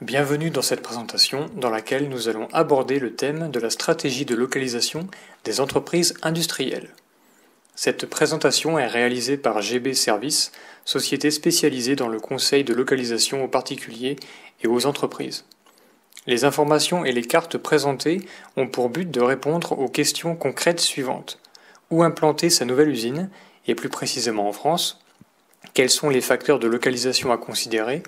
Bienvenue dans cette présentation dans laquelle nous allons aborder le thème de la stratégie de localisation des entreprises industrielles. Cette présentation est réalisée par GB Services, société spécialisée dans le conseil de localisation aux particuliers et aux entreprises. Les informations et les cartes présentées ont pour but de répondre aux questions concrètes suivantes. Où implanter sa nouvelle usine, et plus précisément en France? Quels sont les facteurs de localisation à considérer?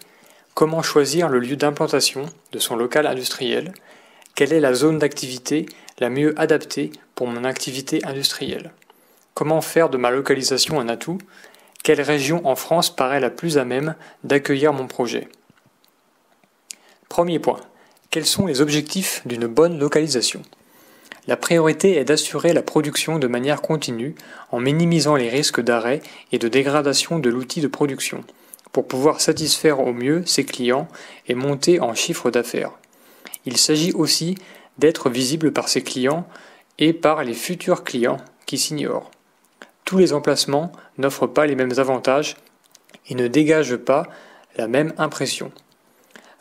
Comment choisir le lieu d'implantation de son local industriel? Quelle est la zone d'activité la mieux adaptée pour mon activité industrielle? Comment faire de ma localisation un atout? Quelle région en France paraît la plus à même d'accueillir mon projet? Premier point. Quels sont les objectifs d'une bonne localisation? La priorité est d'assurer la production de manière continue en minimisant les risques d'arrêt et de dégradation de l'outil de production, pour pouvoir satisfaire au mieux ses clients et monter en chiffre d'affaires. Il s'agit aussi d'être visible par ses clients et par les futurs clients qui s'ignorent. Tous les emplacements n'offrent pas les mêmes avantages et ne dégagent pas la même impression.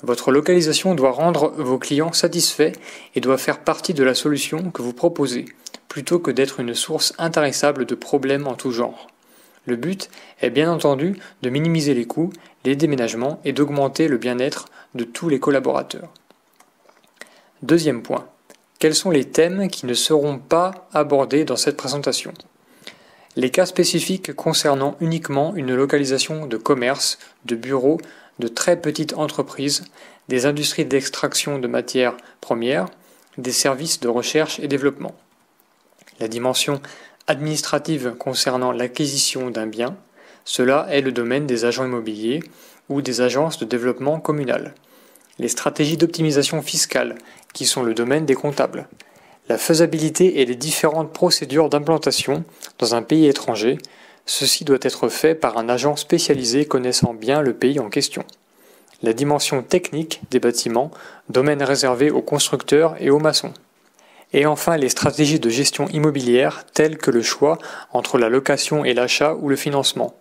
Votre localisation doit rendre vos clients satisfaits et doit faire partie de la solution que vous proposez, plutôt que d'être une source intarissable de problèmes en tout genre. Le but est bien entendu de minimiser les coûts, les déménagements et d'augmenter le bien-être de tous les collaborateurs. Deuxième point. Quels sont les thèmes qui ne seront pas abordés dans cette présentation? Les cas spécifiques concernant uniquement une localisation de commerce, de bureaux, de très petites entreprises, des industries d'extraction de matières premières, des services de recherche et développement. La dimension administrative concernant l'acquisition d'un bien, cela est le domaine des agents immobiliers ou des agences de développement communal. Les stratégies d'optimisation fiscale, qui sont le domaine des comptables. La faisabilité et les différentes procédures d'implantation dans un pays étranger, ceci doit être fait par un agent spécialisé connaissant bien le pays en question. La dimension technique des bâtiments, domaine réservé aux constructeurs et aux maçons. Et enfin, les stratégies de gestion immobilière telles que le choix entre la location et l'achat ou le financement.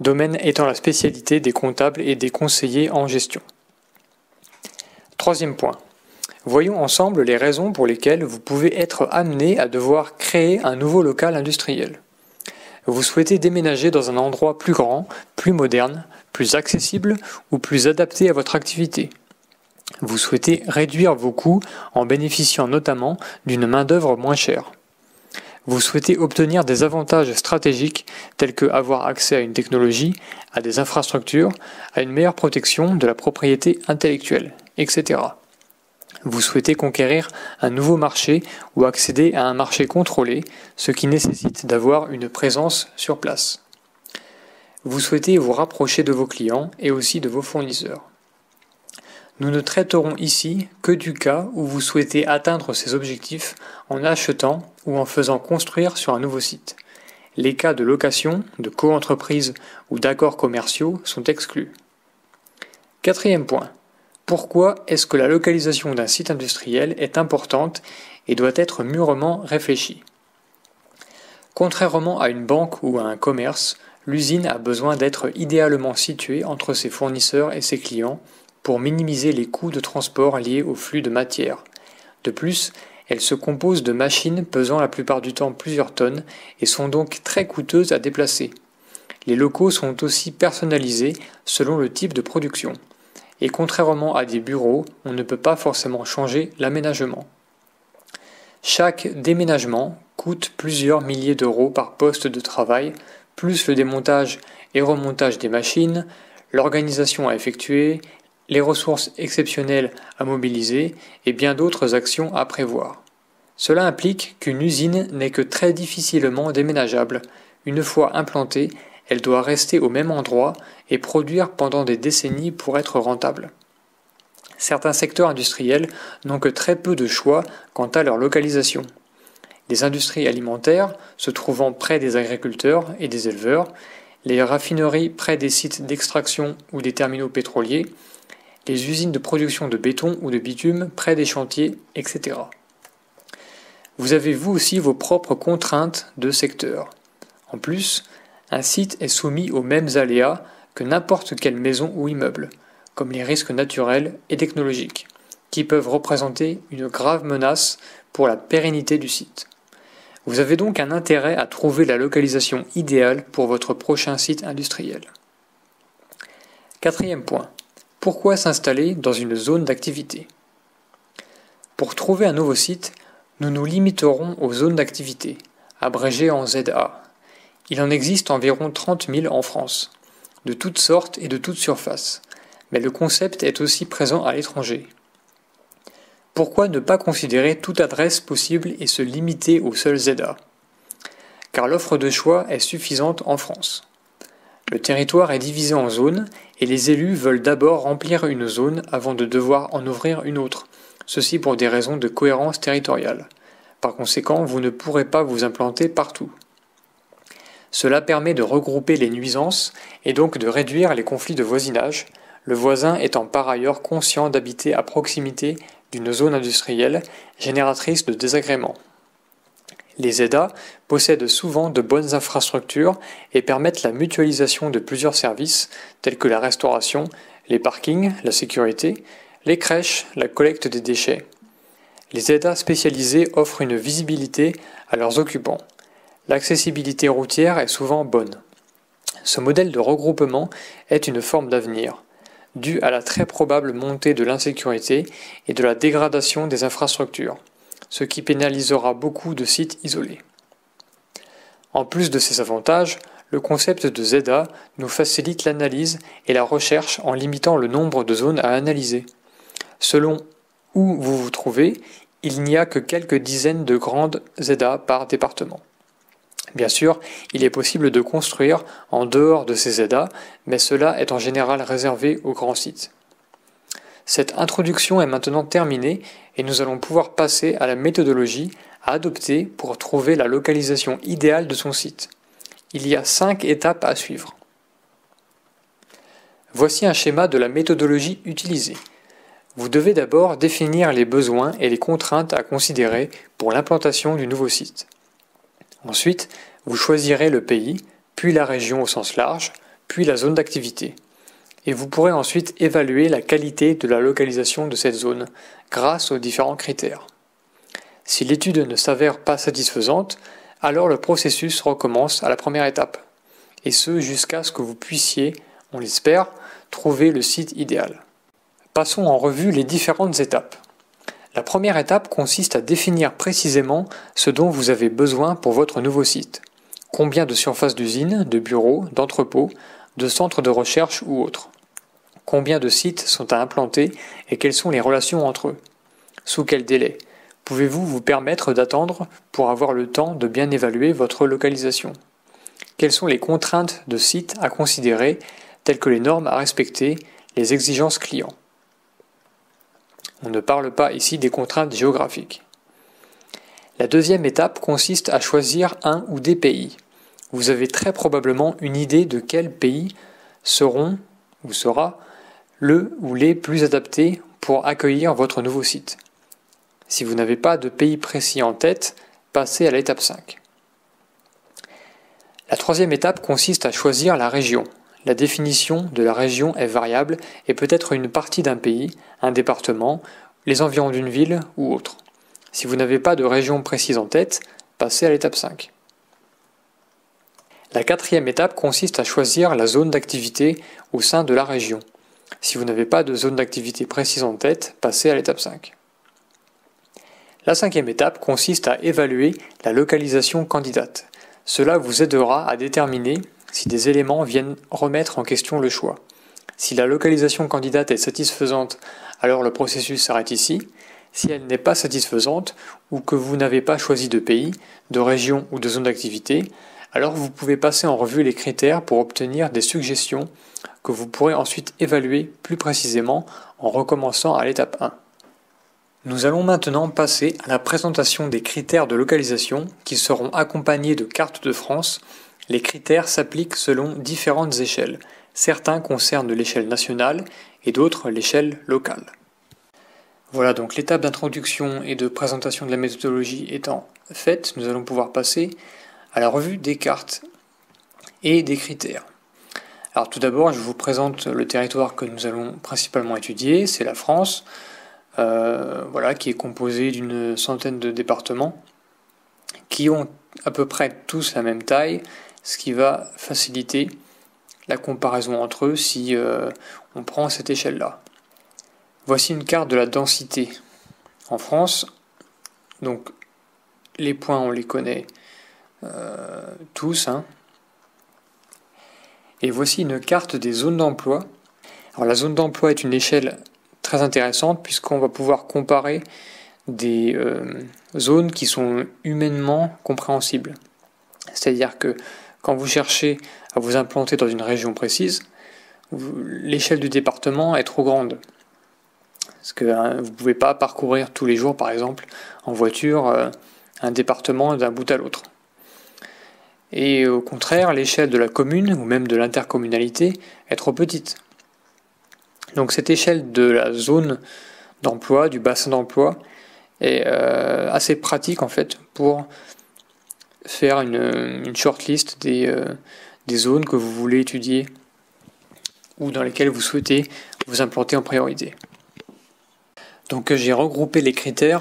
Domaine étant la spécialité des comptables et des conseillers en gestion. Troisième point. Voyons ensemble les raisons pour lesquelles vous pouvez être amené à devoir créer un nouveau local industriel. Vous souhaitez déménager dans un endroit plus grand, plus moderne, plus accessible ou plus adapté à votre activité. Vous souhaitez réduire vos coûts en bénéficiant notamment d'une main-d'œuvre moins chère. Vous souhaitez obtenir des avantages stratégiques tels que avoir accès à une technologie, à des infrastructures, à une meilleure protection de la propriété intellectuelle, etc. Vous souhaitez conquérir un nouveau marché ou accéder à un marché contrôlé, ce qui nécessite d'avoir une présence sur place. Vous souhaitez vous rapprocher de vos clients et aussi de vos fournisseurs. Nous ne traiterons ici que du cas où vous souhaitez atteindre ces objectifs en achetant ou en faisant construire sur un nouveau site. Les cas de location, de co-entreprise ou d'accords commerciaux sont exclus. Quatrième point. Pourquoi est-ce que la localisation d'un site industriel est importante et doit être mûrement réfléchie? Contrairement à une banque ou à un commerce, l'usine a besoin d'être idéalement située entre ses fournisseurs et ses clients pour minimiser les coûts de transport liés au flux de matière. De plus, elle se compose de machines pesant la plupart du temps plusieurs tonnes et sont donc très coûteuses à déplacer. Les locaux sont aussi personnalisés selon le type de production. Et contrairement à des bureaux, on ne peut pas forcément changer l'aménagement. Chaque déménagement coûte plusieurs milliers d'euros par poste de travail, plus le démontage et remontage des machines, l'organisation à effectuer, les ressources exceptionnelles à mobiliser et bien d'autres actions à prévoir. Cela implique qu'une usine n'est que très difficilement déménageable. Une fois implantée, elle doit rester au même endroit et produire pendant des décennies pour être rentable. Certains secteurs industriels n'ont que très peu de choix quant à leur localisation. Les industries alimentaires se trouvant près des agriculteurs et des éleveurs, les raffineries près des sites d'extraction ou des terminaux pétroliers, les usines de production de béton ou de bitume près des chantiers, etc. Vous avez vous aussi vos propres contraintes de secteur. En plus, un site est soumis aux mêmes aléas que n'importe quelle maison ou immeuble. comme les risques naturels et technologiques, qui peuvent représenter une grave menace pour la pérennité du site. Vous avez donc un intérêt à trouver la localisation idéale pour votre prochain site industriel. Quatrième point. Pourquoi s'installer dans une zone d'activité? Pour trouver un nouveau site, nous nous limiterons aux zones d'activité, abrégées en ZA. Il en existe environ 30 000 en France, de toutes sortes et de toutes surfaces, mais le concept est aussi présent à l'étranger. Pourquoi ne pas considérer toute adresse possible et se limiter au seul ZA? Car l'offre de choix est suffisante en France. Le territoire est divisé en zones et les élus veulent d'abord remplir une zone avant de devoir en ouvrir une autre, ceci pour des raisons de cohérence territoriale. Par conséquent, vous ne pourrez pas vous implanter partout. Cela permet de regrouper les nuisances et donc de réduire les conflits de voisinage, le voisin étant par ailleurs conscient d'habiter à proximité d'une zone industrielle génératrice de désagréments. Les ZA possèdent souvent de bonnes infrastructures et permettent la mutualisation de plusieurs services tels que la restauration, les parkings, la sécurité, les crèches, la collecte des déchets. Les ZA spécialisés offrent une visibilité à leurs occupants. L'accessibilité routière est souvent bonne. Ce modèle de regroupement est une forme d'avenir, due à la très probable montée de l'insécurité et de la dégradation des infrastructures, ce qui pénalisera beaucoup de sites isolés. En plus de ces avantages, le concept de ZA nous facilite l'analyse et la recherche en limitant le nombre de zones à analyser. Selon où vous vous trouvez, il n'y a que quelques dizaines de grandes ZA par département. Bien sûr, il est possible de construire en dehors de ces ZA, mais cela est en général réservé aux grands sites. Cette introduction est maintenant terminée et nous allons pouvoir passer à la méthodologie à adopter pour trouver la localisation idéale de son site. Il y a 5 étapes à suivre. Voici un schéma de la méthodologie utilisée. Vous devez d'abord définir les besoins et les contraintes à considérer pour l'implantation du nouveau site. Ensuite, vous choisirez le pays, puis la région au sens large, puis la zone d'activité. Et vous pourrez ensuite évaluer la qualité de la localisation de cette zone grâce aux différents critères. Si l'étude ne s'avère pas satisfaisante, alors le processus recommence à la première étape, et ce jusqu'à ce que vous puissiez, on l'espère, trouver le site idéal. Passons en revue les différentes étapes. La première étape consiste à définir précisément ce dont vous avez besoin pour votre nouveau site. Combien de surfaces d'usine, de bureaux, d'entrepôts, de centres de recherche ou autres. Combien de sites sont à implanter et quelles sont les relations entre eux. Sous quel délai pouvez-vous vous permettre d'attendre pour avoir le temps de bien évaluer votre localisation? Quelles sont les contraintes de site à considérer, telles que les normes à respecter, les exigences clients? On ne parle pas ici des contraintes géographiques. La deuxième étape consiste à choisir un ou des pays. Vous avez très probablement une idée de quels pays seront ou sera le ou les plus adaptés pour accueillir votre nouveau site. Si vous n'avez pas de pays précis en tête, passez à l'étape 5. La troisième étape consiste à choisir la région. La définition de la région est variable et peut être une partie d'un pays, un département, les environs d'une ville ou autre. Si vous n'avez pas de région précise en tête, passez à l'étape 5. La quatrième étape consiste à choisir la zone d'activité au sein de la région. Si vous n'avez pas de zone d'activité précise en tête, passez à l'étape 5. La cinquième étape consiste à évaluer la localisation candidate. Cela vous aidera à déterminer si des éléments viennent remettre en question le choix. Si la localisation candidate est satisfaisante, alors le processus s'arrête ici. Si elle n'est pas satisfaisante ou que vous n'avez pas choisi de pays, de région ou de zone d'activité, alors vous pouvez passer en revue les critères pour obtenir des suggestions que vous pourrez ensuite évaluer plus précisément en recommençant à l'étape 1. Nous allons maintenant passer à la présentation des critères de localisation qui seront accompagnés de cartes de France. Les critères s'appliquent selon différentes échelles. Certains concernent l'échelle nationale et d'autres l'échelle locale. Voilà, donc l'étape d'introduction et de présentation de la méthodologie étant faite, nous allons pouvoir passer à la revue des cartes et des critères. Alors tout d'abord, je vous présente le territoire que nous allons principalement étudier, c'est la France, voilà, qui est composée d'une centaine de départements qui ont à peu près tous la même taille, ce qui va faciliter la comparaison entre eux si on prend cette échelle-là. Voici une carte de la densité en France. Donc les points, on les connaît tous, hein. Et voici une carte des zones d'emploi. Alors la zone d'emploi est une échelle très intéressante puisqu'on va pouvoir comparer des zones qui sont humainement compréhensibles. C'est-à-dire que quand vous cherchez à vous implanter dans une région précise, l'échelle du département est trop grande. Parce que vous ne pouvez pas parcourir tous les jours, par exemple, en voiture, un département d'un bout à l'autre. Et au contraire, l'échelle de la commune, ou même de l'intercommunalité, est trop petite. Donc cette échelle de la zone d'emploi, du bassin d'emploi, est assez pratique en fait pour faire une shortlist des zones que vous voulez étudier ou dans lesquelles vous souhaitez vous implanter en priorité. Donc j'ai regroupé les critères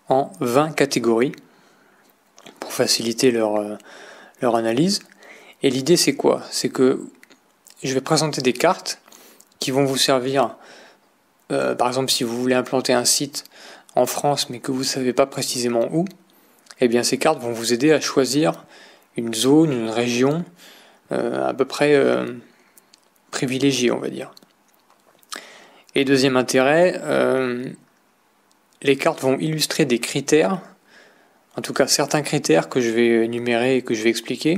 en 20 catégories pour faciliter leur analyse. Et l'idée c'est quoi? C'est que je vais présenter des cartes qui vont vous servir, par exemple si vous voulez implanter un site en France mais que vous ne savez pas précisément où, eh bien ces cartes vont vous aider à choisir une zone, une région à peu près privilégiée, on va dire. Et deuxième intérêt, les cartes vont illustrer des critères, en tout cas certains critères que je vais énumérer et que je vais expliquer.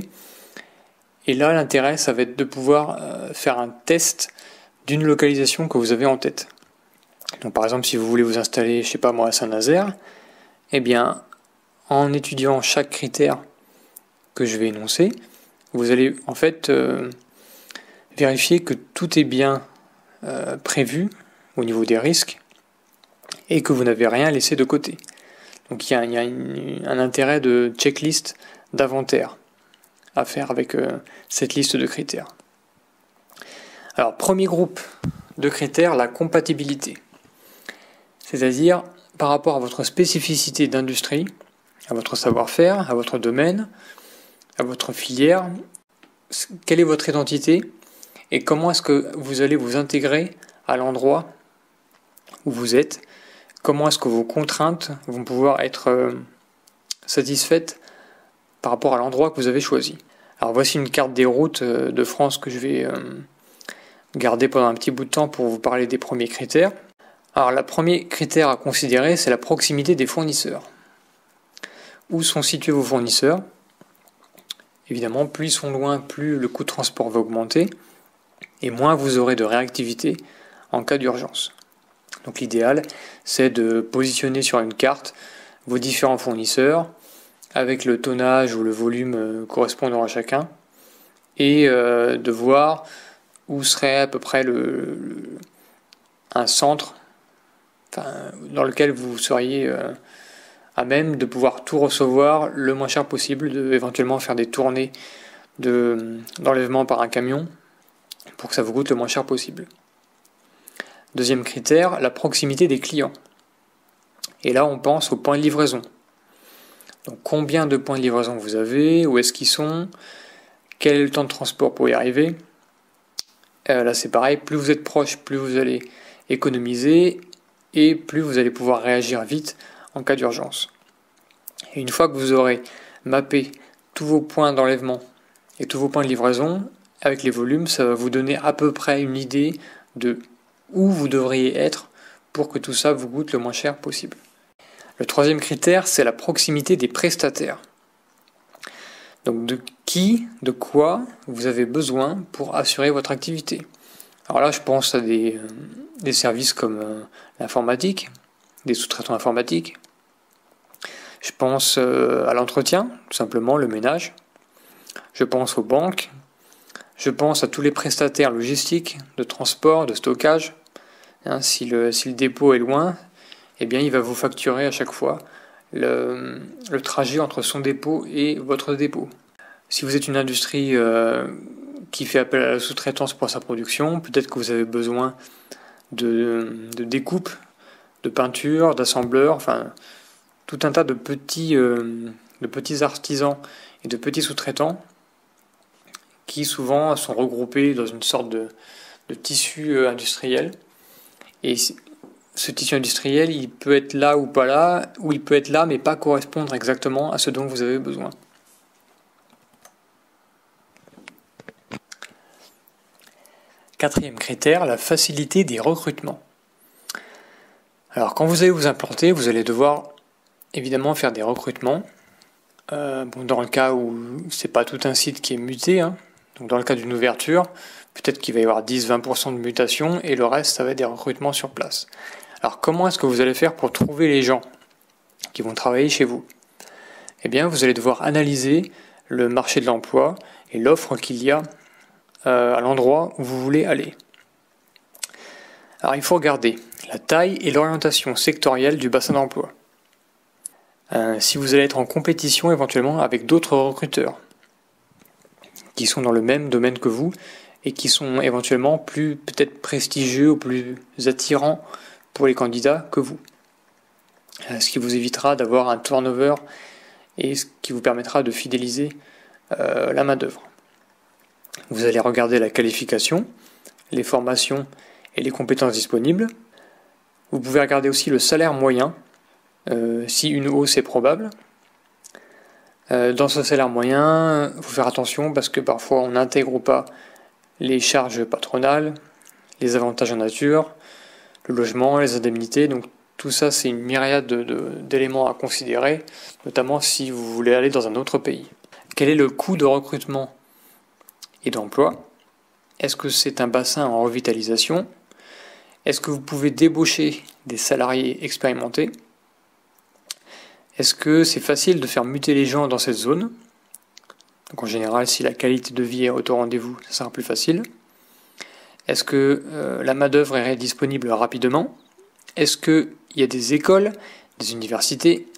Et là, l'intérêt, ça va être de pouvoir faire un test d'une localisation que vous avez en tête. Donc par exemple, si vous voulez vous installer, je sais pas moi, à Saint-Nazaire, eh bien, en étudiant chaque critère que je vais énoncer, vous allez en fait vérifier que tout est bien prévu au niveau des risques et que vous n'avez rien laissé de côté. Donc il y a un intérêt de checklist, d'inventaire à faire avec cette liste de critères. Alors premier groupe de critères, la compatibilité. C'est-à-dire par rapport à votre spécificité d'industrie, à votre savoir-faire, à votre domaine, à votre filière, quelle est votre identité et comment est-ce que vous allez vous intégrer à l'endroit où vous êtes, comment est-ce que vos contraintes vont pouvoir être satisfaites par rapport à l'endroit que vous avez choisi. Alors voici une carte des routes de France que je vais garder pendant un petit bout de temps pour vous parler des premiers critères. Alors le premier critère à considérer, c'est la proximité des fournisseurs. Où sont situés vos fournisseurs? Évidemment, plus ils sont loin, plus le coût de transport va augmenter et moins vous aurez de réactivité en cas d'urgence. Donc l'idéal, c'est de positionner sur une carte vos différents fournisseurs avec le tonnage ou le volume correspondant à chacun et de voir où serait à peu près un centre dans lequel vous seriez à même de pouvoir tout recevoir le moins cher possible, de éventuellement faire des tournées d'enlèvement par un camion pour que ça vous coûte le moins cher possible. Deuxième critère, la proximité des clients. Et là, on pense aux points de livraison. Donc combien de points de livraison vous avez, où est-ce qu'ils sont, quel est le temps de transport pour y arriver. Là, c'est pareil, plus vous êtes proche, plus vous allez économiser et plus vous allez pouvoir réagir vite en cas d'urgence. Et une fois que vous aurez mappé tous vos points d'enlèvement et tous vos points de livraison, avec les volumes, ça va vous donner à peu près une idée de où vous devriez être pour que tout ça vous coûte le moins cher possible. Le troisième critère, c'est la proximité des prestataires. Donc de qui, de quoi vous avez besoin pour assurer votre activité. Alors là, je pense à des services comme l'informatique, des sous-traitants informatiques. Je pense à l'entretien, tout simplement le ménage. Je pense aux banques. Je pense à tous les prestataires logistiques, de transport, de stockage. Si le dépôt est loin, eh bien, il va vous facturer à chaque fois le trajet entre son dépôt et votre dépôt. Si vous êtes une industrie qui fait appel à la sous-traitance pour sa production. Peut-être que vous avez besoin de découpe, de peinture, d'assembleur, enfin tout un tas de petits artisans et de petits sous-traitants qui souvent sont regroupés dans une sorte de tissu industriel. Et ce tissu industriel, il peut être là ou pas là, ou il peut être là mais pas correspondre exactement à ce dont vous avez besoin. Quatrième critère, la facilité des recrutements. Alors quand vous allez vous implanter, vous allez devoir évidemment faire des recrutements. Dans le cas où c'est pas tout un site qui est muté, donc dans le cas d'une ouverture, peut-être qu'il va y avoir 10-20% de mutation et le reste, ça va être des recrutements sur place. Alors comment est-ce que vous allez faire pour trouver les gens qui vont travailler chez vous? Eh bien, vous allez devoir analyser le marché de l'emploi et l'offre qu'il y a à l'endroit où vous voulez aller. Alors il faut regarder la taille et l'orientation sectorielle du bassin d'emploi. Si vous allez être en compétition éventuellement avec d'autres recruteurs qui sont dans le même domaine que vous et qui sont éventuellement plus peut-être prestigieux ou plus attirants pour les candidats que vous. Ce qui vous évitera d'avoir un turnover et ce qui vous permettra de fidéliser la main-d'œuvre. Vous allez regarder la qualification, les formations et les compétences disponibles. Vous pouvez regarder aussi le salaire moyen, si une hausse est probable. Dans ce salaire moyen, il faut faire attention parce que parfois on n'intègre pas les charges patronales, les avantages en nature, le logement, les indemnités. Donc tout ça, c'est une myriade d'éléments à considérer, notamment si vous voulez aller dans un autre pays. Quel est le coût de recrutement et d'emploi? Est-ce que c'est un bassin en revitalisation? Est-ce que vous pouvez débaucher des salariés expérimentés? Est-ce que c'est facile de faire muter les gens dans cette zone? Donc en général, si la qualité de vie est au rendez-vous, ça sera plus facile. Est-ce que la main-d'œuvre est disponible rapidement? Est-ce qu'il y a des écoles, des universités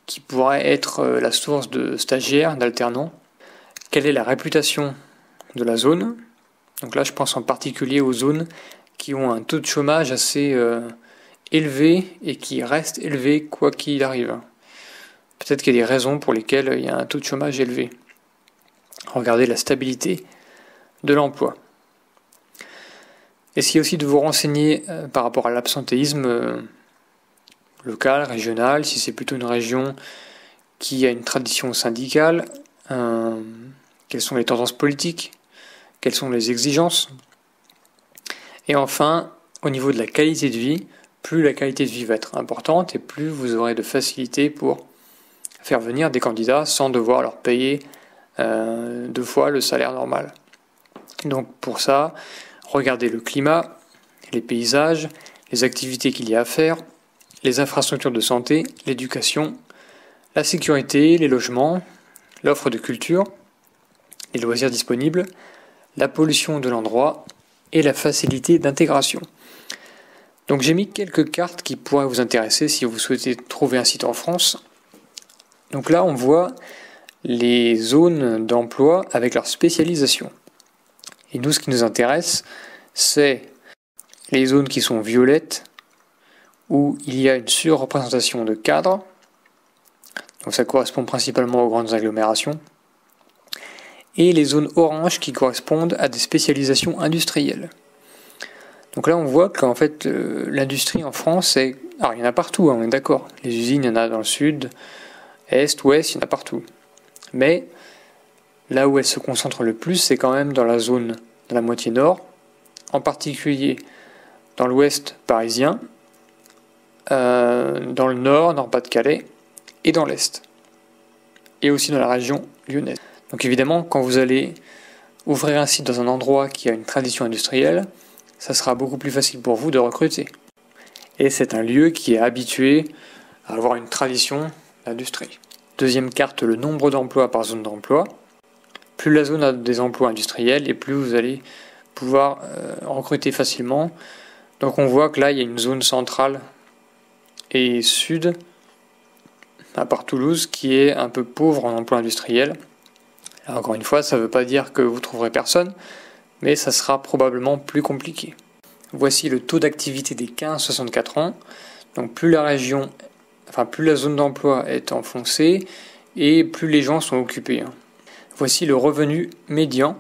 qui pourraient être la source de stagiaires, d'alternants? Quelle est la réputation de la zone? Donc là, je pense en particulier aux zones qui ont un taux de chômage assez élevé et qui reste élevé quoi qu'il arrive. Peut-être qu'il y a des raisons pour lesquelles il y a un taux de chômage élevé. Regardez la stabilité de l'emploi. Essayez aussi de vous renseigner par rapport à l'absentéisme local, régional, si c'est plutôt une région qui a une tradition syndicale, quelles sont les tendances politiques, quelles sont les exigences. Et enfin, au niveau de la qualité de vie, plus la qualité de vie va être importante et plus vous aurez de facilité pour faire venir des candidats sans devoir leur payer 2 fois le salaire normal. Donc pour ça, regardez le climat, les paysages, les activités qu'il y a à faire, les infrastructures de santé, l'éducation, la sécurité, les logements, l'offre de culture, les loisirs disponibles, la pollution de l'endroit et la facilité d'intégration. Donc j'ai mis quelques cartes qui pourraient vous intéresser si vous souhaitez trouver un site en France. Donc là, on voit les zones d'emploi avec leur spécialisation. Et nous, ce qui nous intéresse, c'est les zones qui sont violettes, où il y a une surreprésentation de cadres. Donc ça correspond principalement aux grandes agglomérations. Et les zones oranges qui correspondent à des spécialisations industrielles. Donc là, on voit qu'en fait, l'industrie en France, alors il y en a partout, on est d'accord. Les usines, il y en a dans le sud, est, ouest, il y en a partout. Mais là où elle se concentre le plus, c'est quand même dans la zone de la moitié nord, en particulier dans l'ouest parisien, dans le nord, Nord-Pas-de-Calais, et dans l'est. Et aussi dans la région lyonnaise. Donc évidemment, quand vous allez ouvrir un site dans un endroit qui a une tradition industrielle, ça sera beaucoup plus facile pour vous de recruter. Et c'est un lieu qui est habitué à avoir une tradition d'industrie. Deuxième carte, le nombre d'emplois par zone d'emploi. Plus la zone a des emplois industriels et plus vous allez pouvoir recruter facilement. Donc on voit que là, il y a une zone centrale et sud, à part Toulouse, qui est un peu pauvre en emploi industriel. Alors, encore une fois, ça ne veut pas dire que vous trouverez personne, mais ça sera probablement plus compliqué. Voici le taux d'activité des 15-64 ans. Donc plus la zone d'emploi est enfoncée et plus les gens sont occupés. Voici le revenu médian.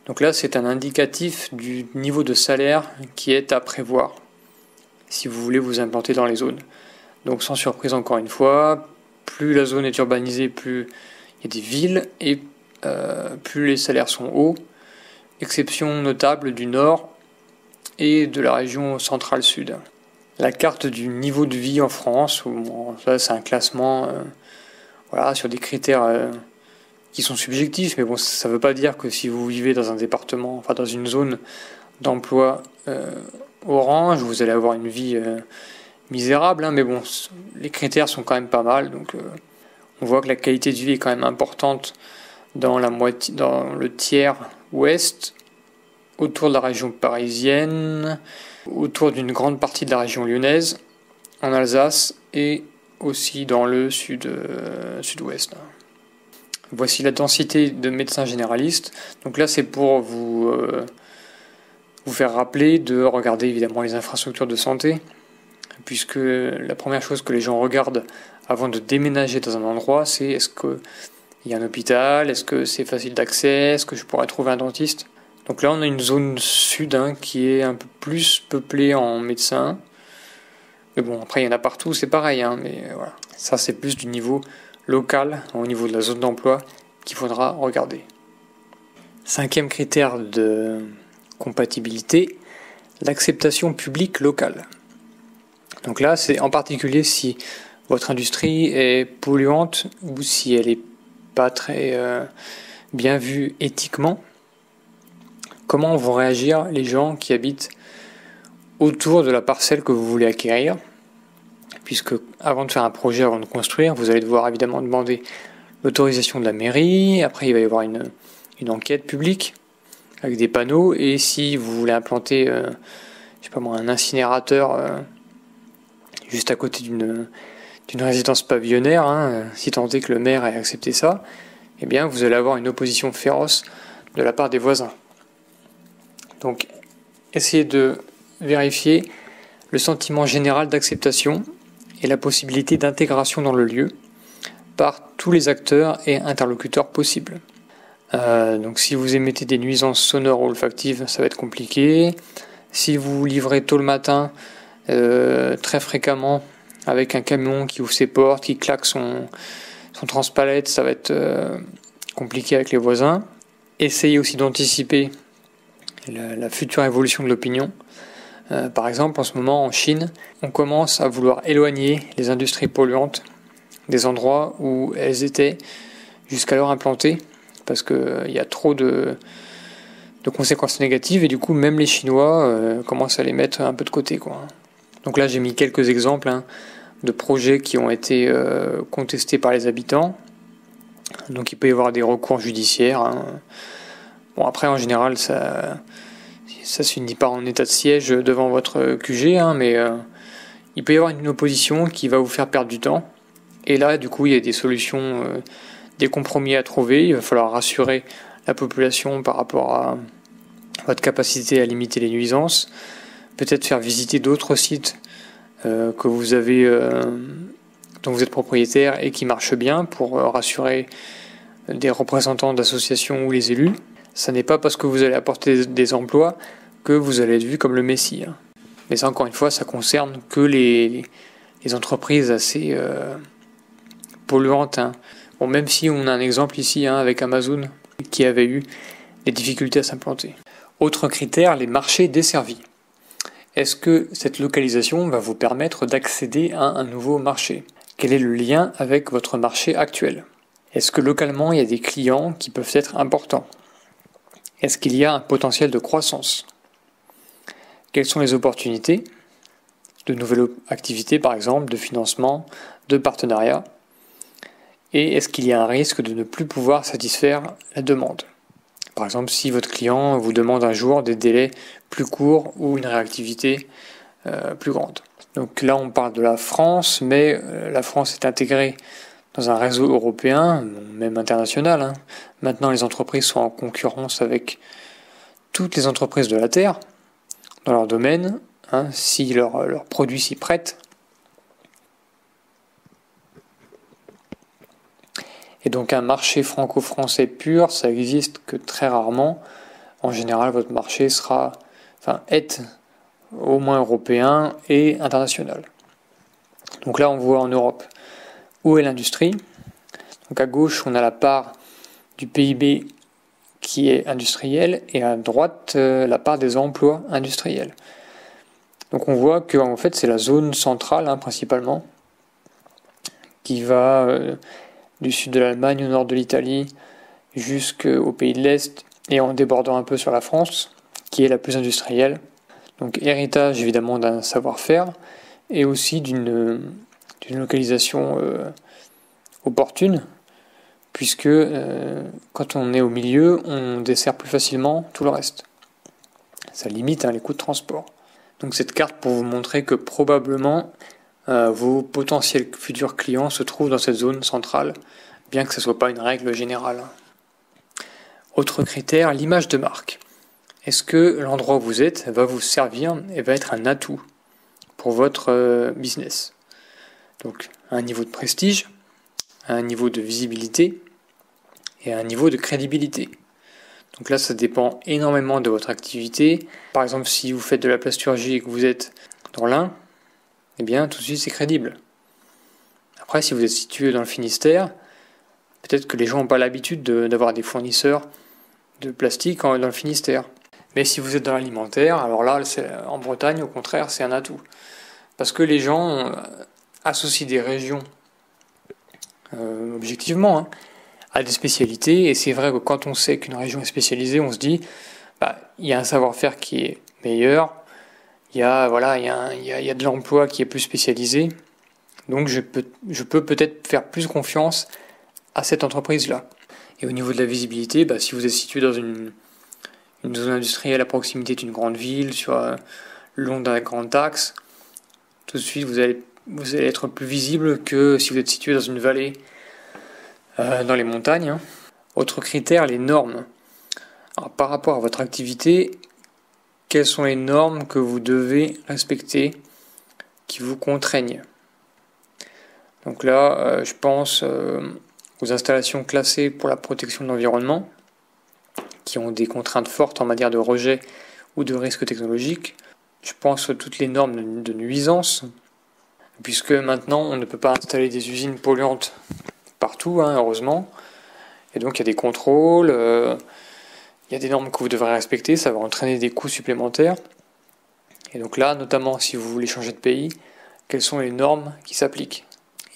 Donc là, c'est un indicatif du niveau de salaire qui est à prévoir si vous voulez vous implanter dans les zones. Donc sans surprise encore une fois, plus la zone est urbanisée, plus il y a des villes et plus les salaires sont hauts. Exception notable du nord et de la région centrale-sud. La carte du niveau de vie en France, ça c'est un classement sur des critères qui sont subjectifs, mais bon, ça ne veut pas dire que si vous vivez dans un département, dans une zone d'emploi orange, vous allez avoir une vie misérable, mais bon, les critères sont quand même pas mal, donc on voit que la qualité de vie est quand même importante dans le tiers ouest, autour de la région parisienne, autour d'une grande partie de la région lyonnaise, en Alsace et aussi dans le sud-ouest. Voici la densité de médecins généralistes. Donc là, c'est pour vous faire rappeler de regarder évidemment les infrastructures de santé, puisque la première chose que les gens regardent avant de déménager dans un endroit, c'est est-ce qu'il y a un hôpital, est-ce que c'est facile d'accès, est-ce que je pourrais trouver un dentiste. Donc là, on a une zone sud qui est un peu plus peuplée en médecins. Mais bon, après, il y en a partout, c'est pareil. Mais voilà. Ça, c'est plus du niveau local, au niveau de la zone d'emploi, qu'il faudra regarder. 5e critère de compatibilité, l'acceptation publique locale. Donc là, c'est en particulier si votre industrie est polluante ou si elle n'est pas très bien vue éthiquement. Comment vont réagir les gens qui habitent autour de la parcelle que vous voulez acquérir, puisque avant de faire un projet, avant de construire, vous allez devoir évidemment demander l'autorisation de la mairie, après il va y avoir une enquête publique avec des panneaux, et si vous voulez implanter un incinérateur juste à côté d'une résidence pavillonnaire, si tant est que le maire ait accepté ça, eh bien vous allez avoir une opposition féroce de la part des voisins. Donc, essayez de vérifier le sentiment général d'acceptation et la possibilité d'intégration dans le lieu par tous les acteurs et interlocuteurs possibles. Donc, si vous émettez des nuisances sonores ou olfactives, ça va être compliqué. Si vous livrez tôt le matin, très fréquemment, avec un camion qui ouvre ses portes, qui claque son transpalette, ça va être compliqué avec les voisins. Essayez aussi d'anticiper la future évolution de l'opinion. Par exemple, en ce moment, en Chine, on commence à vouloir éloigner les industries polluantes des endroits où elles étaient jusqu'alors implantées, parce qu'il y a trop de conséquences négatives, et du coup, même les Chinois commencent à les mettre un peu de côté, Donc là, j'ai mis quelques exemples de projets qui ont été contestés par les habitants. Donc il peut y avoir des recours judiciaires. Bon, après, en général, ça se finit pas en état de siège devant votre QG, mais il peut y avoir une opposition qui va vous faire perdre du temps. Et là, du coup, il y a des solutions, des compromis à trouver. Il va falloir rassurer la population par rapport à votre capacité à limiter les nuisances. Peut-être faire visiter d'autres sites que vous avez, dont vous êtes propriétaire et qui marchent bien pour rassurer des représentants d'associations ou les élus. Ça n'est pas parce que vous allez apporter des emplois que vous allez être vu comme le Messie. Mais ça, encore une fois, ça concerne que les entreprises assez polluantes. Bon, même si on a un exemple ici avec Amazon qui avait eu des difficultés à s'implanter. Autre critère, les marchés desservis. Est-ce que cette localisation va vous permettre d'accéder à un nouveau marché ? Quel est le lien avec votre marché actuel ? Est-ce que localement, il y a des clients qui peuvent être importants ? Est-ce qu'il y a un potentiel de croissance ? Quelles sont les opportunités de nouvelles activités, par exemple, de financement, de partenariat ? Et est-ce qu'il y a un risque de ne plus pouvoir satisfaire la demande ? Par exemple, si votre client vous demande un jour des délais plus courts ou une réactivité plus grande. Donc là, on parle de la France, mais la France est intégrée dans un réseau européen, même international. Maintenant, les entreprises sont en concurrence avec toutes les entreprises de la Terre, dans leur domaine, si leurs produits s'y prêtent. Et donc un marché franco-français pur, ça existe que très rarement. En général, votre marché est au moins européen et international. Donc là, on voit en Europe où est l'industrie. Donc à gauche, on a la part du PIB qui est industriel et à droite, la part des emplois industriels. Donc on voit que en fait, c'est la zone centrale principalement qui va du sud de l'Allemagne au nord de l'Italie jusqu'aux pays de l'Est et en débordant un peu sur la France, qui est la plus industrielle. Donc héritage évidemment d'un savoir-faire et aussi d'une localisation opportune, puisque quand on est au milieu, on dessert plus facilement tout le reste. Ça limite les coûts de transport. Donc cette carte pour vous montrer que probablement vos potentiels futurs clients se trouvent dans cette zone centrale, bien que ce ne soit pas une règle générale. Autre critère, l'image de marque. Est-ce que l'endroit où vous êtes va vous servir et va être un atout pour votre business? Donc un niveau de prestige, un niveau de visibilité et un niveau de crédibilité. Donc là, ça dépend énormément de votre activité. Par exemple, si vous faites de la plasturgie et que vous êtes dans l'Ain, eh bien tout de suite c'est crédible. Après, si vous êtes situé dans le Finistère, peut-être que les gens n'ont pas l'habitude d'avoir des fournisseurs de plastique dans le Finistère. Mais si vous êtes dans l'alimentaire, alors là, en Bretagne, au contraire, c'est un atout. Parce que les gens associent des régions, objectivement, à des spécialités. Et c'est vrai que quand on sait qu'une région est spécialisée, on se dit, il y a un savoir-faire qui est meilleur, il y a de l'emploi qui est plus spécialisé. Donc je peux peut-être faire plus confiance à cette entreprise-là. Et au niveau de la visibilité, si vous êtes situé dans une zone industrielle à proximité d'une grande ville, sur le long d'un grand axe, tout de suite vous allez être plus visible que si vous êtes situé dans une vallée, dans les montagnes. Autre critère, les normes. Alors, par rapport à votre activité, quelles sont les normes que vous devez respecter, qui vous contraignent? Donc là, je pense aux installations classées pour la protection de l'environnement, qui ont des contraintes fortes en matière de rejet ou de risques technologiques. Je pense à toutes les normes de nuisance, puisque maintenant on ne peut pas installer des usines polluantes partout, heureusement. Et donc il y a des contrôles, il y a des normes que vous devrez respecter, ça va entraîner des coûts supplémentaires. Et donc là, notamment si vous voulez changer de pays, quelles sont les normes qui s'appliquent?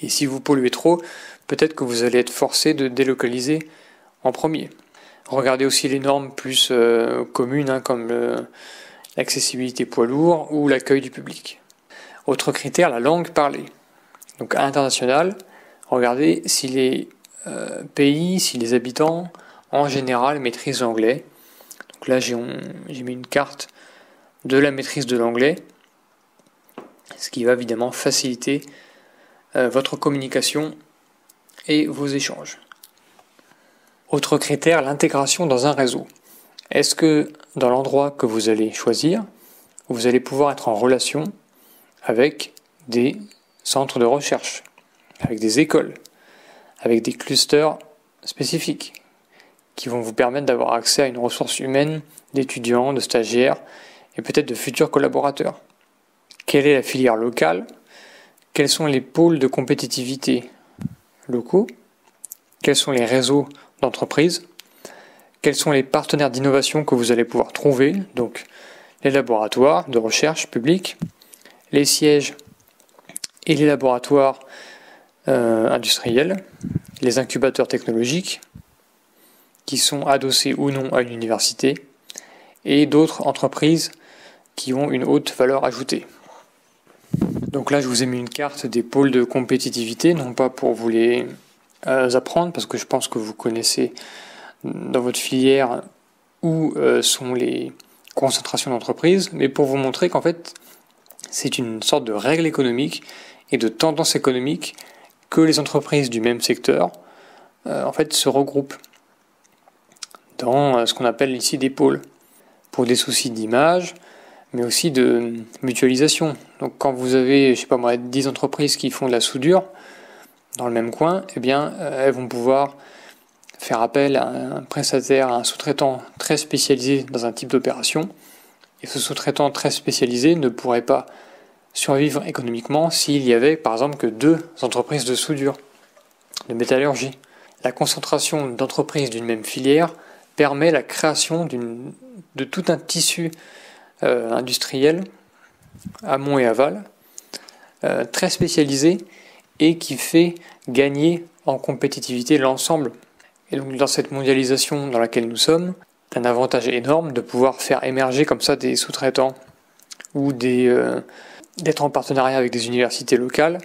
Et si vous polluez trop, peut-être que vous allez être forcé de délocaliser en premier. Regardez aussi les normes plus communes, comme l'accessibilité poids lourd ou l'accueil du public. Autre critère, la langue parlée. Donc à l'international, regardez si les pays, si les habitants en général maîtrisent l'anglais. Donc là j'ai mis une carte de la maîtrise de l'anglais, ce qui va évidemment faciliter votre communication et vos échanges. Autre critère, l'intégration dans un réseau. Est-ce que dans l'endroit que vous allez choisir, vous allez pouvoir être en relation avec des centres de recherche, avec des écoles, avec des clusters spécifiques qui vont vous permettre d'avoir accès à une ressource humaine d'étudiants, de stagiaires et peut-être de futurs collaborateurs? Quelle est la filière locale? Quels sont les pôles de compétitivité locaux? Quels sont les réseaux d'entreprises? Quels sont les partenaires d'innovation que vous allez pouvoir trouver? Donc les laboratoires de recherche publics, les sièges et les laboratoires industriels, les incubateurs technologiques qui sont adossés ou non à une université, et d'autres entreprises qui ont une haute valeur ajoutée. Donc là, je vous ai mis une carte des pôles de compétitivité, non pas pour vous les apprendre, parce que je pense que vous connaissez dans votre filière où sont les concentrations d'entreprises, mais pour vous montrer qu'en fait, c'est une sorte de règle économique et de tendance économique que les entreprises du même secteur se regroupent dans ce qu'on appelle ici des pôles. pour des soucis d'image, mais aussi de mutualisation. Donc quand vous avez, je sais pas moi, 10 entreprises qui font de la soudure dans le même coin, eh bien, elles vont pouvoir faire appel à un prestataire, à un sous-traitant très spécialisé dans un type d'opération. Et ce sous-traitant très spécialisé ne pourrait pas survivre économiquement s'il y avait, par exemple, que 2 entreprises de soudure, de métallurgie. La concentration d'entreprises d'une même filière permet la création de tout un tissu industriel, amont et aval, très spécialisé et qui fait gagner en compétitivité l'ensemble. Et donc dans cette mondialisation dans laquelle nous sommes, c'est un avantage énorme de pouvoir faire émerger comme ça des sous-traitants ou d'être en partenariat avec des universités locales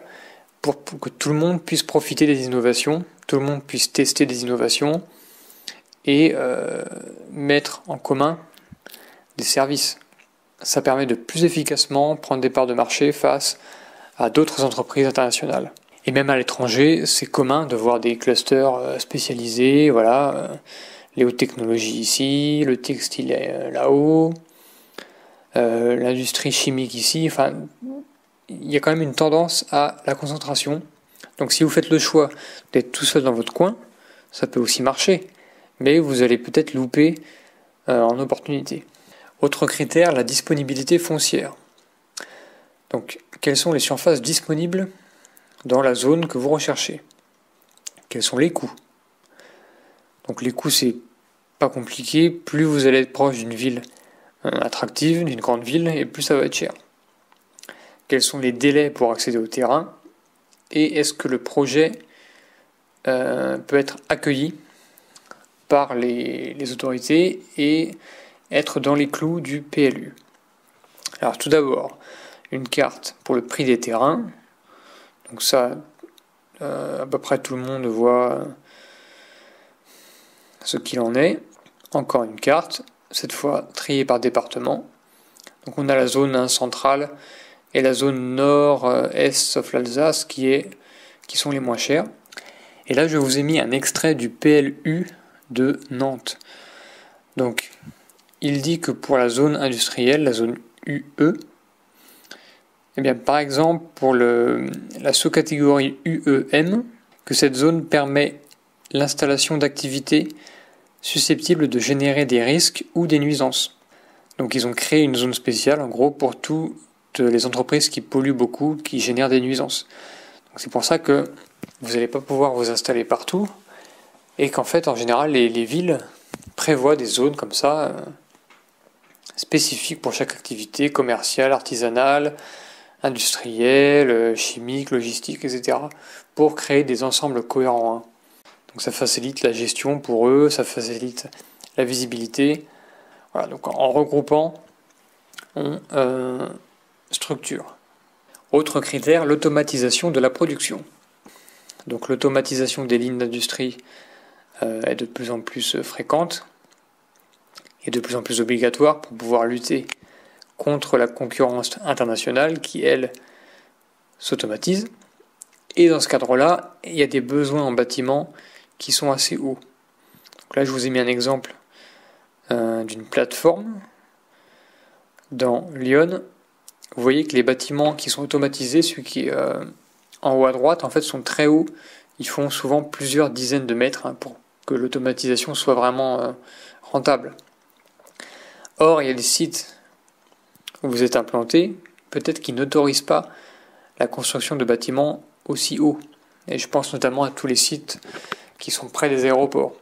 pour que tout le monde puisse profiter des innovations, tout le monde puisse tester des innovations et mettre en commun des services. Ça permet de plus efficacement prendre des parts de marché face à d'autres entreprises internationales. Et même à l'étranger, c'est commun de voir des clusters spécialisés, voilà, les hautes technologies ici, le textile là-haut, l'industrie chimique ici, enfin, il y a quand même une tendance à la concentration. Donc si vous faites le choix d'être tout seul dans votre coin, ça peut aussi marcher, mais vous allez peut-être louper en opportunité. Autre critère, la disponibilité foncière. Donc, quelles sont les surfaces disponibles dans la zone que vous recherchez? Quels sont les coûts? Donc les coûts, c'est pas compliqué, plus vous allez être proche d'une ville attractive, d'une grande ville, et plus ça va être cher. Quels sont les délais pour accéder au terrain? Et est-ce que le projet peut être accueilli par les autorités et être dans les clous du PLU? Alors tout d'abord, une carte pour le prix des terrains. Donc ça, à peu près tout le monde voit ce qu'il en est. Encore une carte, cette fois triée par département. Donc on a la zone centrale et la zone nord-est sauf l'Alsace qui sont les moins chères. Et là je vous ai mis un extrait du PLU de Nantes. Donc il dit que pour la zone industrielle, la zone UE, eh bien, par exemple, pour la sous-catégorie UEM, que cette zone permet l'installation d'activités susceptibles de générer des risques ou des nuisances. Donc ils ont créé une zone spéciale, en gros, pour toutes les entreprises qui polluent beaucoup, qui génèrent des nuisances. Donc c'est pour ça que vous n'allez pas pouvoir vous installer partout, et qu'en fait, en général, les villes prévoient des zones comme ça, spécifiques pour chaque activité commerciale, artisanale, industrielle, chimique, logistique, etc. pour créer des ensembles cohérents. Donc ça facilite la gestion pour eux, ça facilite la visibilité. Voilà, donc en regroupant, on structure. Autre critère, l'automatisation de la production. Donc l'automatisation des lignes d'industrie est de plus en plus fréquente et de plus en plus obligatoire pour pouvoir lutter contre la concurrence internationale qui, elle, s'automatise. Et dans ce cadre-là, il y a des besoins en bâtiment qui sont assez hauts. Donc là, je vous ai mis un exemple d'une plateforme dans Lyon. Vous voyez que les bâtiments qui sont automatisés, celui qui est en haut à droite, en fait, sont très hauts. Ils font souvent plusieurs dizaines de mètres pour que l'automatisation soit vraiment rentable. Or, il y a des sites où vous êtes implanté, peut-être qu'ils n'autorisent pas la construction de bâtiments aussi hauts. Et je pense notamment à tous les sites qui sont près des aéroports.